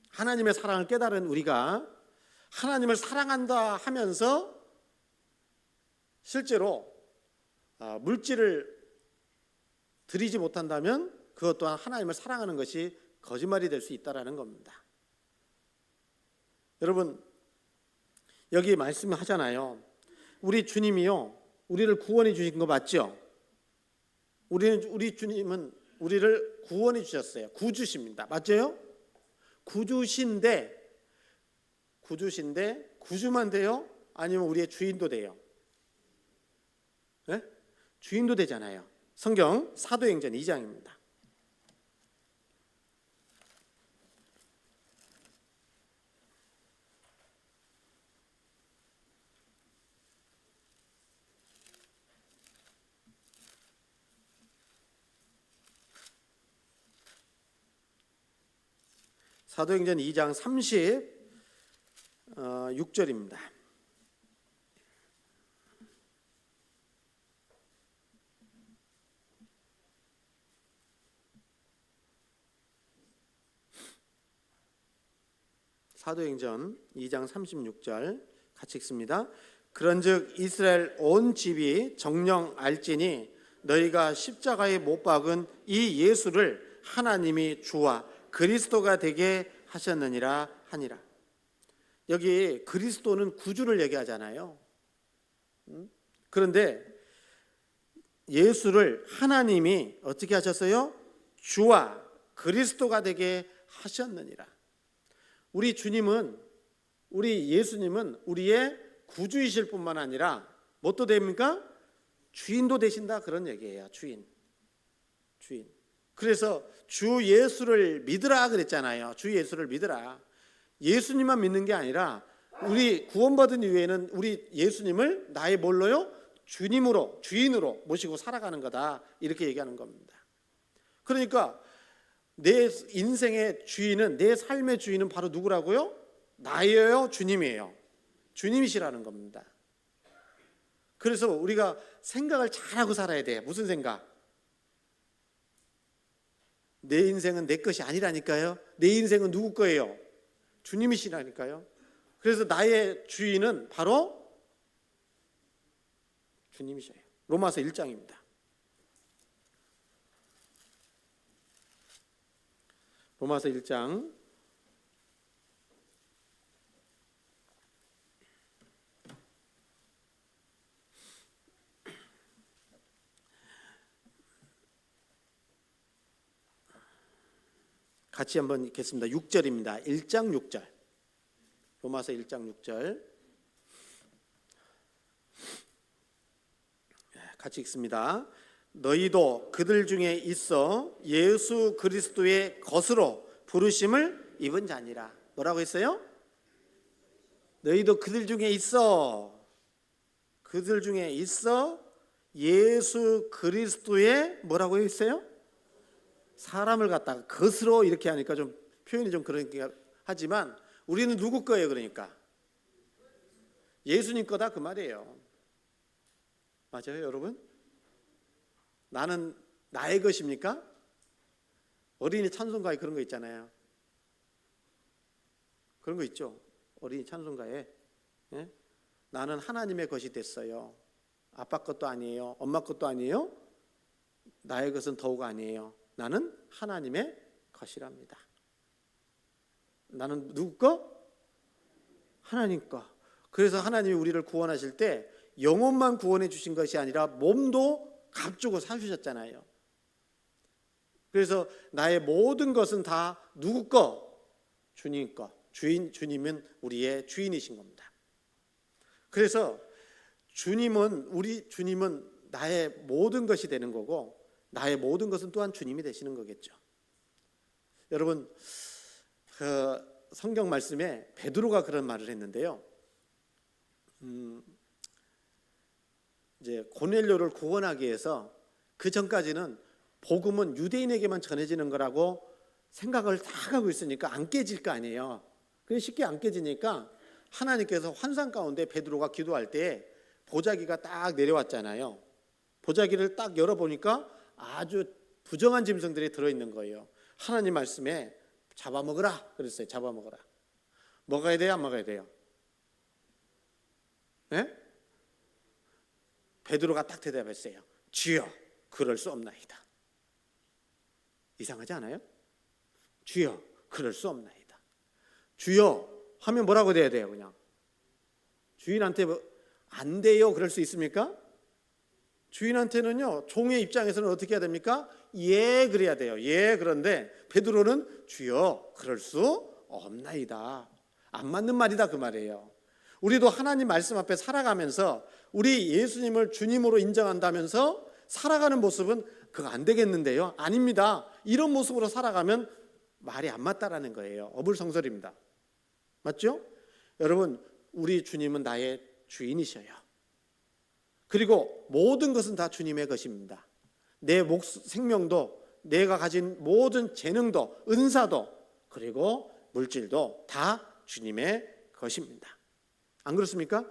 하나님의 사랑을 깨달은 우리가 하나님을 사랑한다 하면서 실제로 물질을 드리지 못한다면 그것 또한 하나님을 사랑하는 것이 거짓말이 될 수 있다는 겁니다. 여러분, 여기 말씀하잖아요. 우리 주님이요, 우리를 구원해 주신 거 맞죠? 우리 주님은 우리를 구원해 주셨어요. 구주십니다. 맞죠? 구주신데 구주만 돼요? 아니면 우리의 주인도 돼요? 네? 주인도 되잖아요. 성경 사도행전 2장입니다. 사도행전 2장 36절입니다. 사도행전 2장 36절 같이 읽습니다. 그런즉 이스라엘 온 집이 정녕 알지니 너희가 십자가에 못 박은 이 예수를 하나님이 주와 그리스도가 되게 하셨느니라 하니라. 여기 그리스도는 구주를 얘기하잖아요. 그런데 예수를 하나님이 어떻게 하셨어요? 주와 그리스도가 되게 하셨느니라. 우리 주님은, 우리 예수님은 우리의 구주이실 뿐만 아니라 뭣도 됩니까? 주인도 되신다 그런 얘기예요. 주인. 그래서 주 예수를 믿으라 그랬잖아요. 주 예수를 믿으라. 예수님만 믿는 게 아니라 우리 구원받은 이후에는 우리 예수님을 나의 뭘로요? 주님으로, 주인으로 모시고 살아가는 거다 이렇게 얘기하는 겁니다. 그러니까 내 인생의 주인은, 내 삶의 주인은 바로 누구라고요? 나예요? 주님이에요? 주님이시라는 겁니다. 그래서 우리가 생각을 잘하고 살아야 돼. 무슨 생각? 내 인생은 내 것이 아니라니까요. 내 인생은 누구 거예요? 주님이시라니까요. 그래서 나의 주인은 바로 주님이셔요. 로마서 1장입니다. 로마서 1장 같이 한번 읽겠습니다. 6절입니다. 1장 6절. 로마서 1장 6절. 같이 읽습니다. 너희도 그들 중에 있어 예수 그리스도의 것으로 부르심을 입은 자니라. 뭐라고 했어요? 너희도 그들 중에 있어. 그들 중에 있어 예수 그리스도의 뭐라고 했어요? 사람을 갖다가 것으로 이렇게 하니까 좀 표현이 좀 그러긴 하지만 우리는 누구 거예요? 그러니까 예수님 거다 그 말이에요. 맞아요, 여러분? 나는 나의 것입니까? 어린이 찬송가에 그런 거 있잖아요. 그런 거 있죠. 어린이 찬송가에 나는 하나님의 것이 됐어요. 아빠 것도 아니에요. 엄마 것도 아니에요. 나의 것은 더욱 아니에요. 나는 하나님의 것이랍니다. 나는 누구 거? 하나님 거. 그래서 하나님이 우리를 구원하실 때 영혼만 구원해 주신 것이 아니라 몸도 값주고 사주셨잖아요. 그래서 나의 모든 것은 다 누구 거? 주님 거. 주님은 우리의 주인이신 겁니다. 그래서 우리 주님은 나의 모든 것이 되는 거고, 나의 모든 것은 또한 주님이 되시는 거겠죠. 여러분, 그 성경 말씀에 베드로가 그런 말을 했는데요. 이제 고넬료를 구원하기 위해서 그 전까지는 복음은 유대인에게만 전해지는 거라고 생각을 다 하고 있으니까 안 깨질 거 아니에요. 그게 쉽게 안 깨지니까 하나님께서 환상 가운데 베드로가 기도할 때 보자기가 딱 내려왔잖아요. 보자기를 딱 열어보니까 아주 부정한 짐승들이 들어있는 거예요. 하나님 말씀에 잡아먹으라 그랬어요. 잡아먹으라. 먹어야 돼요? 안 먹어야 돼요? 네? 베드로가 딱 대답했어요. 주여, 그럴 수 없나이다. 이상하지 않아요? 주여, 그럴 수 없나이다. 주여 하면 뭐라고 돼야 돼요? 그냥 주인한테 안 돼요 그럴 수 있습니까? 주인한테는요, 종의 입장에서는 어떻게 해야 됩니까? 예 그래야 돼요. 예. 그런데 베드로는 주여, 그럴 수 없나이다. 안 맞는 말이다 그 말이에요. 우리도 하나님 말씀 앞에 살아가면서 우리 예수님을 주님으로 인정한다면서 살아가는 모습은 그거 안 되겠는데요? 아닙니다. 이런 모습으로 살아가면 말이 안 맞다라는 거예요. 어불성설입니다. 맞죠? 여러분, 우리 주님은 나의 주인이셔요. 그리고 모든 것은 다 주님의 것입니다. 내 생명도, 내가 가진 모든 재능도, 은사도, 그리고 물질도 다 주님의 것입니다. 안 그렇습니까?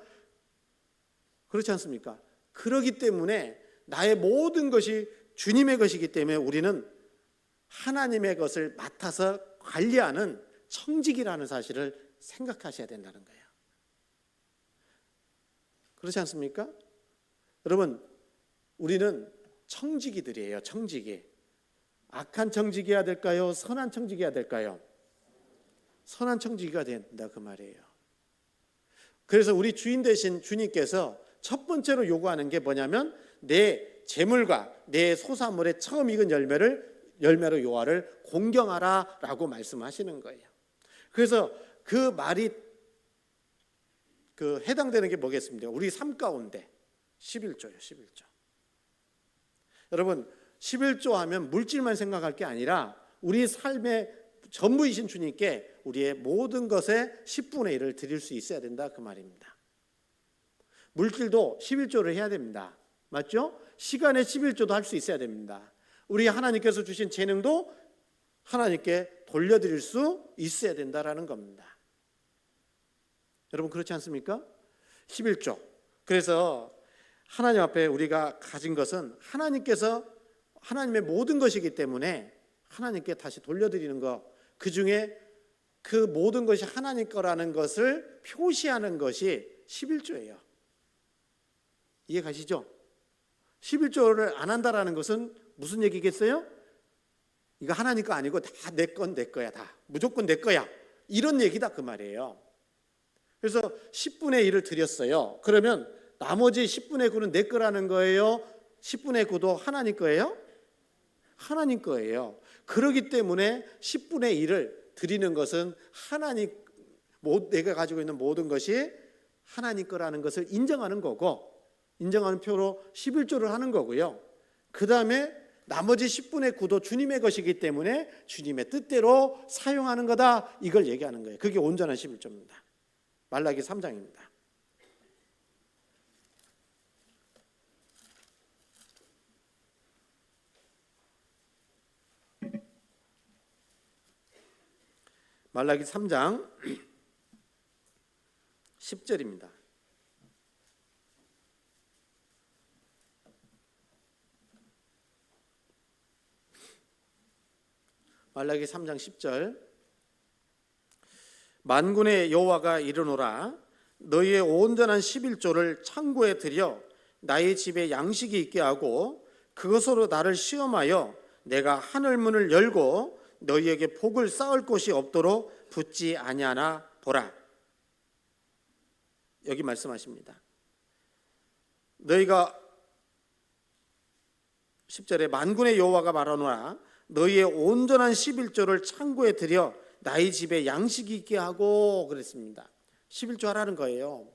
그렇지 않습니까? 그렇기 때문에 나의 모든 것이 주님의 것이기 때문에 우리는 하나님의 것을 맡아서 관리하는 청직이라는 사실을 생각하셔야 된다는 거예요. 그렇지 않습니까? 여러분, 우리는 청지기들이에요. 청지기. 악한 청지기여야 될까요? 선한 청지기여야 될까요? 선한 청지기가 된다 그 말이에요. 그래서 우리 주인 되신 주님께서 첫 번째로 요구하는 게 뭐냐면 내 재물과 내 소산물의 처음 익은 열매로 여호와를 공경하라 라고 말씀하시는 거예요. 그래서 그 말이 해당되는 게 뭐겠습니까? 우리 삶 가운데 11조요. 11조. 여러분, 11조 하면 물질만 생각할 게 아니라 우리 삶의 전부이신 주님께 우리의 모든 것의 10분의 1을 드릴 수 있어야 된다 그 말입니다. 물질도 11조를 해야 됩니다. 맞죠? 시간의 11조도 할 수 있어야 됩니다. 우리 하나님께서 주신 재능도 하나님께 돌려드릴 수 있어야 된다라는 겁니다. 여러분, 그렇지 않습니까? 11조. 그래서 하나님 앞에 우리가 가진 것은 하나님께서 하나님의 모든 것이기 때문에 하나님께 다시 돌려드리는 것, 그 중에 그 모든 것이 하나님 거라는 것을 표시하는 것이 11조예요. 이해 가시죠? 11조를 안 한다라는 것은 무슨 얘기겠어요? 이거 하나님 거 아니고 다 내 건 내 거야. 다 무조건 내 거야. 이런 얘기다 그 말이에요. 그래서 10분의 1을 드렸어요. 그러면 나머지 10분의 9는 내 거라는 거예요? 10분의 9도 하나님 거예요? 하나님 거예요. 그렇기 때문에 10분의 1을 드리는 것은 내가 가지고 있는 모든 것이 하나님 거라는 것을 인정하는 거고, 인정하는 표로 11조를 하는 거고요. 그 다음에 나머지 10분의 9도 주님의 것이기 때문에 주님의 뜻대로 사용하는 거다, 이걸 얘기하는 거예요. 그게 온전한 11조입니다. 말라기 3장입니다. 말라기 3장 10절입니다. 말라기 3장 10절. 만군의 여호와가 이르노라, 너희의 온전한 11조를 창고에 들여 나의 집에 양식이 있게 하고 그것으로 나를 시험하여 내가 하늘 문을 열고 너희에게 복을 쌓을 곳이 없도록 붙지 아니하나 보라. 여기 말씀하십니다. 너희가 10절에 만군의 여호와가 말하노라, 너희의 온전한 11조를 창고에 들여 나의 집에 양식이 있게 하고 그랬습니다. 11조 하라는 거예요.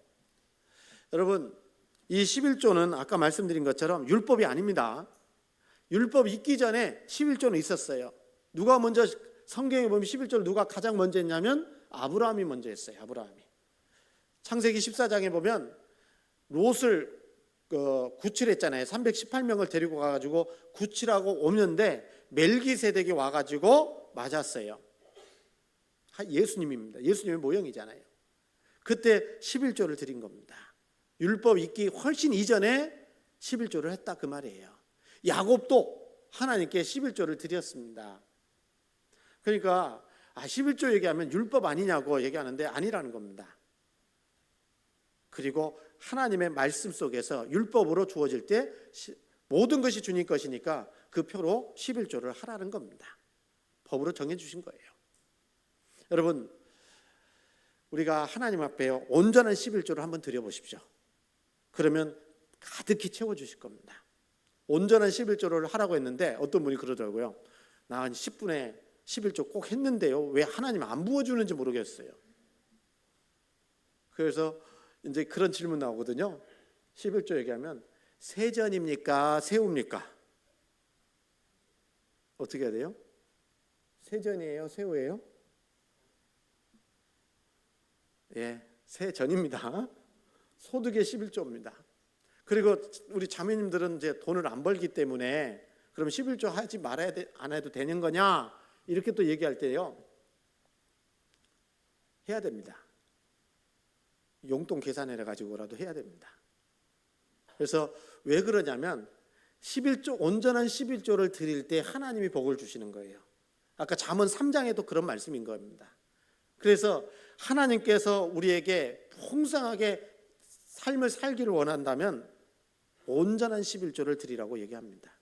여러분, 이 11조는 아까 말씀드린 것처럼 율법이 아닙니다. 율법이 있기 전에 11조는 있었어요. 누가 먼저, 성경에 보면 11조를 누가 가장 먼저 했냐면 아브라함이 먼저 했어요. 아브라함이. 창세기 14장에 보면 롯을 구출했잖아요. 318명을 데리고 가가지고 구출하고 오는데 멜기세덱이 와가지고 맞았어요. 예수님입니다. 예수님의 모형이잖아요. 그때 11조를 드린 겁니다. 율법 있기 훨씬 이전에 11조를 했다 그 말이에요. 야곱도 하나님께 11조를 드렸습니다. 그러니까 11조 얘기하면 율법 아니냐고 얘기하는데 아니라는 겁니다. 그리고 하나님의 말씀 속에서 율법으로 주어질 때 모든 것이 주님 것이니까 그 표로 11조를 하라는 겁니다. 법으로 정해주신 거예요. 여러분, 우리가 하나님 앞에 온전한 11조를 한번 드려보십시오. 그러면 가득히 채워주실 겁니다. 온전한 11조를 하라고 했는데 어떤 분이 그러더라고요. 나 한 10분에 11조 꼭 했는데요, 왜 하나님 안 부어주는지 모르겠어요. 그래서 이제 그런 질문 나오거든요. 11조 얘기하면 세전입니까? 새우입니까? 어떻게 해야 돼요? 세전이에요? 새우예요? 예, 세전입니다. 소득의 11조입니다. 그리고 우리 자매님들은 이제 돈을 안 벌기 때문에 그럼 11조 하지 말아야 안 해도 되는 거냐? 이렇게 또 얘기할 때요, 해야 됩니다. 용돈 계산해 가지고라도 해야 됩니다. 그래서 왜 그러냐면 11조, 온전한 11조를 드릴 때 하나님이 복을 주시는 거예요. 아까 잠언 3장에도 그런 말씀인 겁니다. 그래서 하나님께서 우리에게 풍성하게 삶을 살기를 원한다면 온전한 11조를 드리라고 얘기합니다.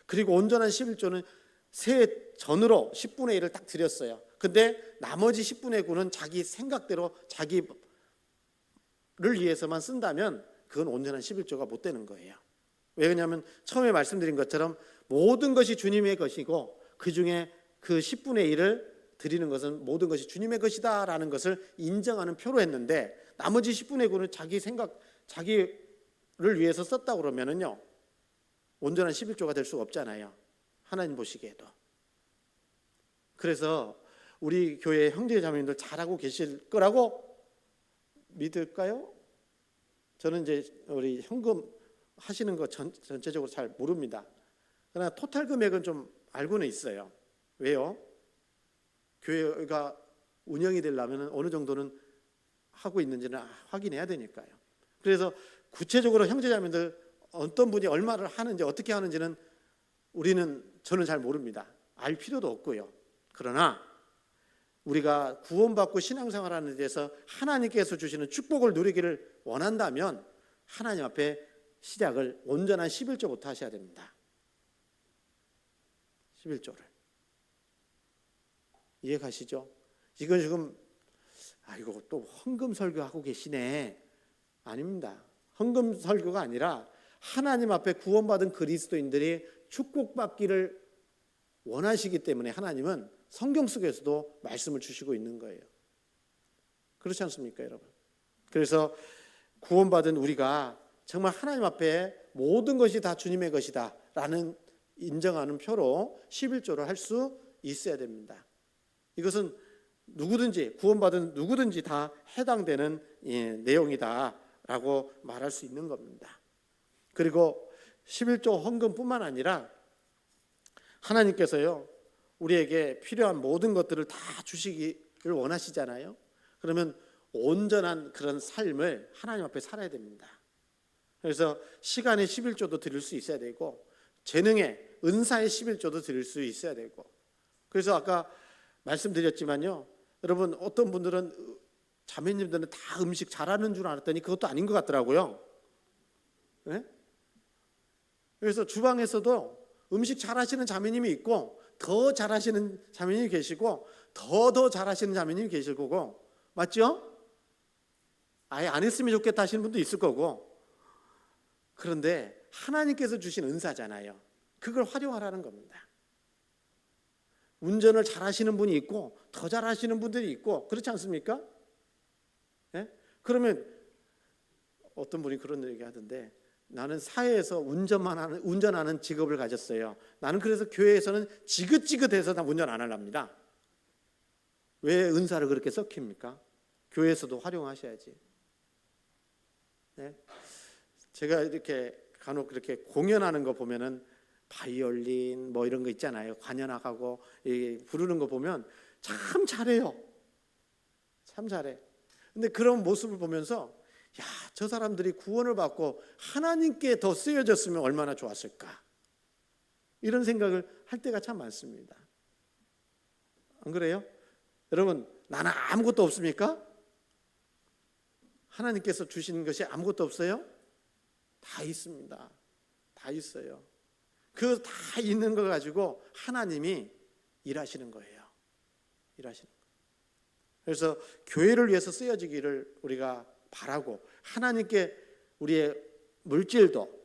그리고 온전한 11조는 새 전으로 10분의 1을 딱 드렸어요. 근데 나머지 10분의 9는 자기 생각대로 자기를 위해서만 쓴다면 그건 온전한 11조가 못 되는 거예요. 왜냐하면 처음에 말씀드린 것처럼 모든 것이 주님의 것이고 그중에 그 10분의 1을 드리는 것은 모든 것이 주님의 것이다라는 것을 인정하는 표로 했는데 나머지 10분의 9는 자기 생각, 자기를 위해서 썼다고 그러면은요, 온전한 11조가 될 수가 없잖아요. 하나님 보시기에도. 그래서 우리 교회 형제 자매님들 잘하고 계실 거라고 믿을까요? 저는 이제 우리 현금 하시는 거 전체적으로 잘 모릅니다. 그러나 토탈 금액은 좀 알고는 있어요. 왜요? 교회가 운영이 되려면 어느 정도는 하고 있는지는 확인해야 되니까요. 그래서 구체적으로 형제자매들 어떤 분이 얼마를 하는지 어떻게 하는지는 저는 잘 모릅니다. 알 필요도 없고요. 그러나 우리가 구원받고 신앙생활하는 데서 하나님께서 주시는 축복을 누리기를 원한다면 하나님 앞에 시작을 온전한 11조부터 하셔야 됩니다. 11조를. 이해 가시죠? 이건 지금 이거 또 헌금 설교하고 계시네. 아닙니다. 헌금 설교가 아니라 하나님 앞에 구원받은 그리스도인들이 축복받기를 원하시기 때문에 하나님은 성경 속에서도 말씀을 주시고 있는 거예요. 그렇지 않습니까, 여러분? 그래서 구원받은 우리가 정말 하나님 앞에 모든 것이 다 주님의 것이다 라는 인정하는 표로 11조를 할 수 있어야 됩니다. 이것은 누구든지, 구원받은 누구든지 다 해당되는 내용이다라고 말할 수 있는 겁니다. 그리고 11조 헌금뿐만 아니라 하나님께서요, 우리에게 필요한 모든 것들을 다 주시기를 원하시잖아요. 그러면 온전한 그런 삶을 하나님 앞에 살아야 됩니다. 그래서 시간의 11조도 드릴 수 있어야 되고 재능의 은사의 11조도 드릴 수 있어야 되고, 그래서 아까 말씀드렸지만요, 여러분 어떤 분들은 자매님들은 다 음식 잘하는 줄 알았더니 그것도 아닌 것 같더라고요. 네? 그래서 주방에서도 음식 잘하시는 자매님이 있고 더 잘하시는 자매님이 계시고 더 잘하시는 자매님이 계실 거고, 맞죠? 아예 안 했으면 좋겠다 하시는 분도 있을 거고. 그런데 하나님께서 주신 은사잖아요. 그걸 활용하라는 겁니다. 운전을 잘하시는 분이 있고 더 잘하시는 분들이 있고, 그렇지 않습니까? 네? 그러면 어떤 분이 그런 얘기 하던데, 나는 사회에서 운전하는 직업을 가졌어요. 나는 그래서 교회에서는 지긋지긋해서 나 운전 안 하랍니다. 왜 은사를 그렇게 썩힙니까? 교회에서도 활용하셔야지. 네? 제가 이렇게 간혹 그렇게 공연하는 거 보면은 바이올린 뭐 이런 거 있잖아요. 관현악하고 부르는 거 보면 참 잘해요. 참 잘해. 근데 그런 모습을 보면서 야, 저 사람들이 구원을 받고 하나님께 더 쓰여졌으면 얼마나 좋았을까, 이런 생각을 할 때가 참 많습니다. 안 그래요? 여러분, 나는 아무것도 없습니까? 하나님께서 주신 것이 아무것도 없어요? 다 있습니다. 다 있어요. 그 다 있는 걸 가지고 하나님이 일하시는 거예요. 일하시는 거예요. 그래서 교회를 위해서 쓰여지기를 우리가 바라고, 하나님께 우리의 물질도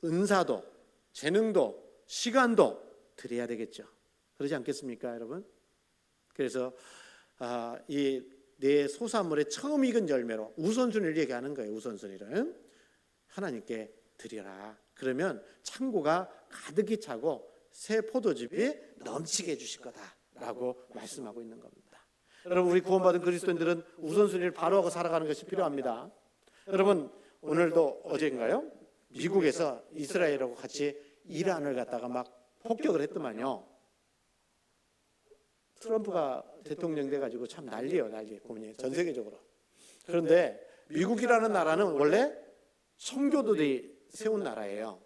은사도 재능도 시간도 드려야 되겠죠. 그러지 않겠습니까, 여러분? 그래서 이 내 소산물의 처음 익은 열매로 우선순위를 얘기하는 거예요. 우선순위를 하나님께 드려라. 그러면 창고가 가득히 차고 새 포도즙이 넘치게 해주실 거다라고 말씀하고 있는 겁니다. 여러분, 우리 구원받은 그리스도인들은 우선순위를 바로하고 살아가는 것이 필요합니다. 여러분, 오늘도 어제인가요? 미국에서 이스라엘하고 같이 이란을 갖다가 막 폭격을 했더만요. 트럼프가 대통령 돼가지고 참 난리예요, 난리. 보면 전 세계적으로. 그런데 미국이라는 나라는 원래 청교도들이 세운 나라예요.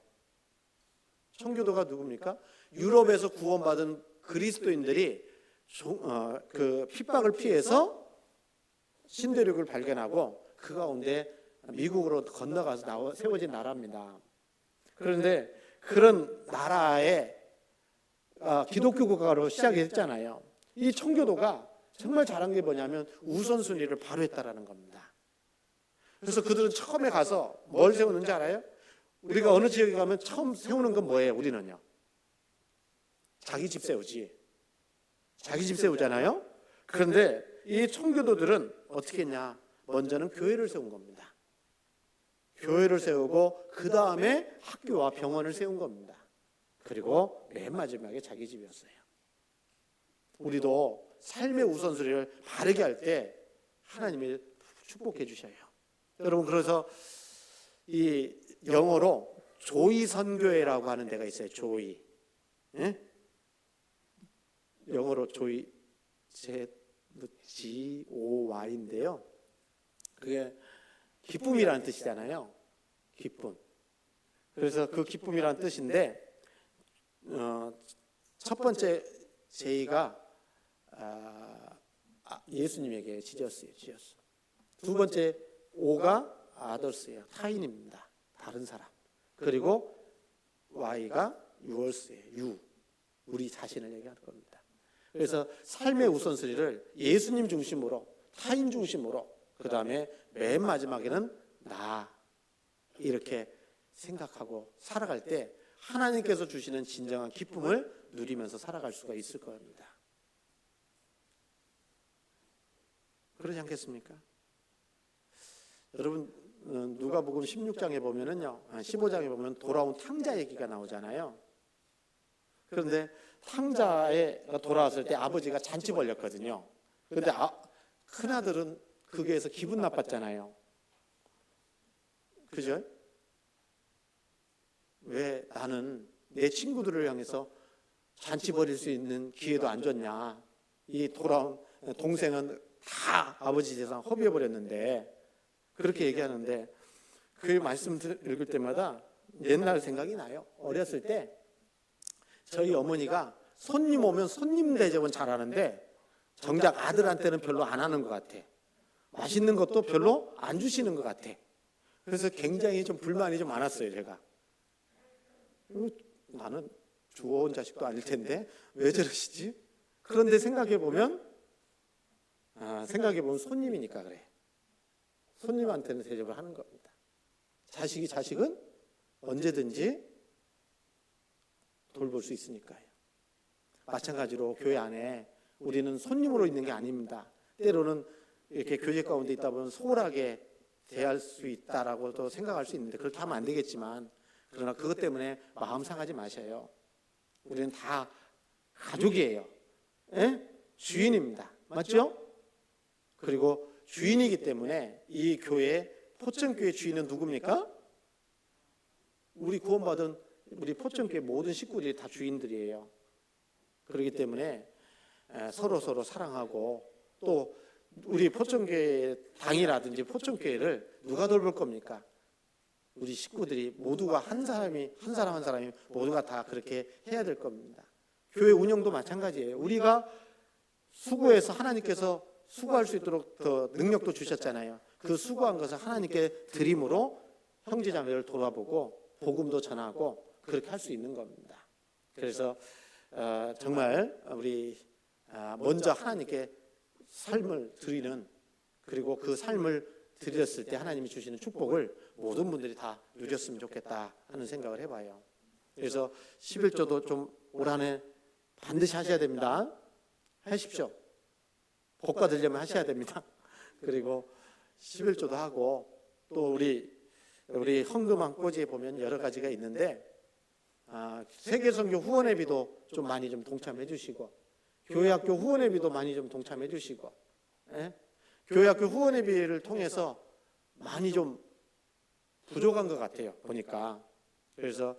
청교도가 누굽니까? 유럽에서 구원받은 그리스도인들이 그 핍박을 피해서 신대륙을 발견하고 그 가운데 미국으로 건너가서 세워진 나라입니다. 그런데 그런 나라에 기독교 국가로 시작했잖아요. 이 청교도가 정말 잘한 게 뭐냐면 우선순위를 바로 했다라는 겁니다. 그래서 그들은 처음에 가서 뭘 세우는지 알아요? 우리가 어느 지역에 가면 처음 세우는 건 뭐예요? 우리는요, 자기 집 세우지. 자기 집 세우잖아요. 그런데 이 청교도들은 어떻게 했냐? 먼저는 교회를 세운 겁니다. 교회를 세우고 그 다음에 학교와 병원을 세운 겁니다. 그리고 맨 마지막에 자기 집이었어요. 우리도 삶의 우선순위를 바르게 할 때 하나님이 축복해 주셔요. 여러분, 그래서 이 영어로 조이 선교회라고 하는 데가 있어요. 조이. 예? 영어로 조이, G-O-Y인데요. 그게 기쁨이라는 뜻이잖아요. 기쁨. 그래서 그 기쁨이라는 뜻인데, 첫 번째 J가 예수님에게 지었어요. 두 번째 O가 아더스예요. 타인입니다. 다른 사람. 그리고 Y가 유얼스예요. 우리 자신을 얘기하는 겁니다. 그래서 삶의 우선순위를 예수님 중심으로, 타인 중심으로, 그 다음에 맨 마지막에는 나, 이렇게 생각하고 살아갈 때 하나님께서 주시는 진정한 기쁨을 누리면서 살아갈 수가 있을 겁니다. 그러지 않겠습니까? 여러분, 누가복음 16장에 보면은요, 15장에 보면 돌아온 탕자 얘기가 나오잖아요. 그런데 탕자에 돌아왔을 때 아버지가 잔치 벌렸거든요. 그런데 큰아들은 거기에서 기분 나빴잖아요. 그죠? 왜 나는 내 친구들을 향해서 잔치 벌일 수 있는 기회도 안 줬냐. 이 돌아온 동생은 다 아버지 재산 허비해버렸는데, 그렇게 얘기하는데, 그 말씀 읽을 때마다 옛날 생각이 나요. 어렸을 때 저희 어머니가 손님 오면 손님 대접은 잘하는데 정작 아들한테는 별로 안 하는 것 같아. 맛있는 것도 별로 안 주시는 것 같아. 그래서 굉장히 좀 불만이 좀 많았어요, 제가. 나는 주워온 자식도 아닐 텐데 왜 저러시지? 그런데 생각해보면 손님이니까 그래. 손님한테는 대접을 하는 겁니다. 자식은 언제든지 돌볼 수 있으니까요. 마찬가지로 교회 안에 우리는 손님으로 있는 게 아닙니다. 때로는 이렇게 교제 가운데 있다 보면 소홀하게 대할 수 있다라고도 생각할 수 있는데 그렇게 하면 안 되겠지만, 그러나 그것 때문에 마음 상하지 마셔요. 우리는 다 가족이에요. 예? 주인입니다. 맞죠? 그리고 주인이기 때문에 이 교회, 포천교회 주인은 누굽니까? 우리 구원받은 우리 포천교회 모든 식구들이 다 주인들이에요. 그렇기 때문에 서로 사랑하고, 또 우리 포천교회 당이라든지 포천교회를 누가 돌볼 겁니까? 우리 식구들이 모두가 한 사람이 모두가 다 그렇게 해야 될 겁니다. 교회 운영도 마찬가지예요. 우리가 수고해서 하나님께서 수고할 수 있도록 더 능력도 주셨잖아요. 그 수고한 것을 하나님께 드림으로 형제자매를 돌아보고 복음도 전하고 그렇게 할 수 있는 겁니다. 그래서 정말 우리 먼저 하나님께 삶을 드리는, 그리고 그 삶을 드렸을 때 하나님이 주시는 축복을 모든 분들이 다 누렸으면 좋겠다 하는 생각을 해봐요. 그래서 11조도 좀 올 한해 반드시 하셔야 됩니다. 하십시오. 복 받으려면 하셔야 됩니다. 그리고 11조도 하고, 또 우리 헌금한 꼬지에 보면 여러 가지가 있는데, 세계선교 후원회비도 좀 많이 좀 동참해 주시고, 교회학교 후원회비도 많이 좀 동참해 주시고, 예? 교회학교 후원회비를 통해서 많이 좀 부족한 것 같아요, 보니까. 그래서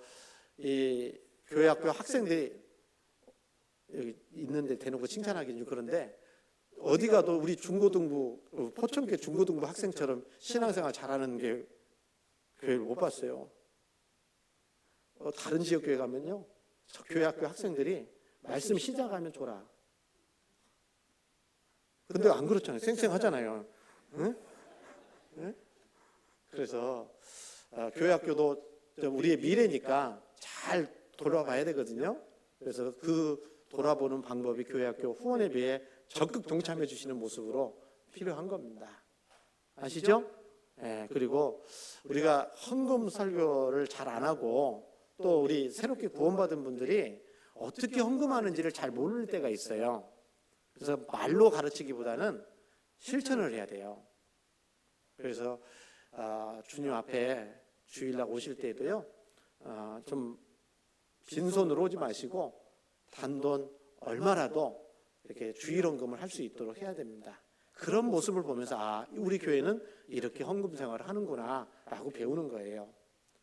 이 교회학교 학생들이 여기 있는데 대놓고 칭찬하기는 좀 그런데, 어디 가도 우리 중고등부, 포천교회 중고등부 학생처럼 신앙생활 잘하는 게 교회를 못 봤어요. 다른 지역 교회 가면요, 저 교회학교 학생들이 말씀 시작하면 줘라. 근데 안 그렇잖아요. 쌩쌩하잖아요. 응? 응? 그래서 교회학교도 우리의 미래니까 잘 돌아봐야 되거든요. 그래서 그 돌아보는 방법이 교회학교 후원회비에 적극 동참해 주시는 모습으로 필요한 겁니다. 아시죠? 예, 그리고 우리가 헌금 설교를 잘 안 하고, 또 우리 새롭게 구원받은 분들이 어떻게 헌금하는지를 잘 모를 때가 있어요. 그래서 말로 가르치기보다는 실천을 해야 돼요. 그래서 주님 앞에 주일날 오실 때에도요, 좀 빈손으로 오지 마시고 단돈 얼마라도 이렇게 주일헌금을 할 수 있도록 해야 됩니다. 그런 모습을 보면서 우리 교회는 이렇게 헌금 생활을 하는구나 라고 배우는 거예요.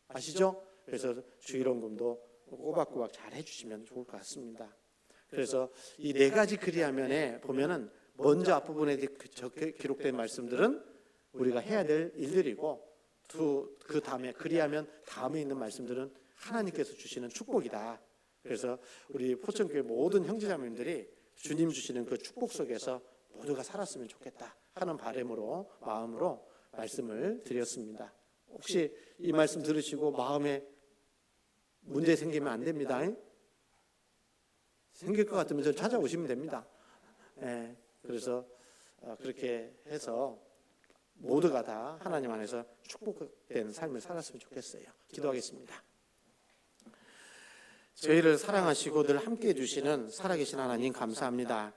아시죠? 그래서 주일헌금도 꼬박꼬박 잘 해주시면 좋을 것 같습니다. 그래서 이 네 가지 그리하면에 보면은 먼저 앞부분에 기록된 말씀들은 우리가 해야 될 일들이고, 그 다음에 그리하면 다음에 있는 말씀들은 하나님께서 주시는 축복이다. 그래서 우리 포천교회 모든 형제자매님들이 주님 주시는 그 축복 속에서 모두가 살았으면 좋겠다 하는 바람으로, 마음으로 말씀을 드렸습니다. 혹시 이 말씀 들으시고 마음에 문제 생기면 안 됩니다. 생길 것 같으면 저 찾아오시면 됩니다. 예, 그래서 그렇게 해서 모두가 다 하나님 안에서 축복된 삶을 살았으면 좋겠어요. 기도하겠습니다. 저희를 사랑하시고 늘 함께해 주시는 살아계신 하나님 감사합니다.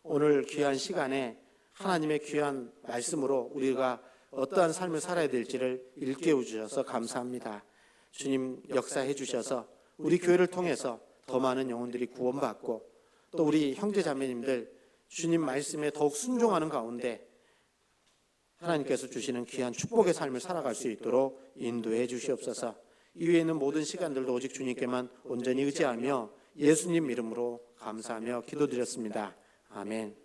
오늘 귀한 시간에 하나님의 귀한 말씀으로 우리가 어떠한 삶을 살아야 될지를 일깨워 주셔서 감사합니다. 주님 역사해 주셔서 우리 교회를 통해서 더 많은 영혼들이 구원받고, 또 우리 형제 자매님들 주님 말씀에 더욱 순종하는 가운데 하나님께서 주시는 귀한 축복의 삶을 살아갈 수 있도록 인도해 주시옵소서. 이후에 있는 모든 시간들도 오직 주님께만 온전히 의지하며 예수님 이름으로 감사하며 기도드렸습니다. 아멘.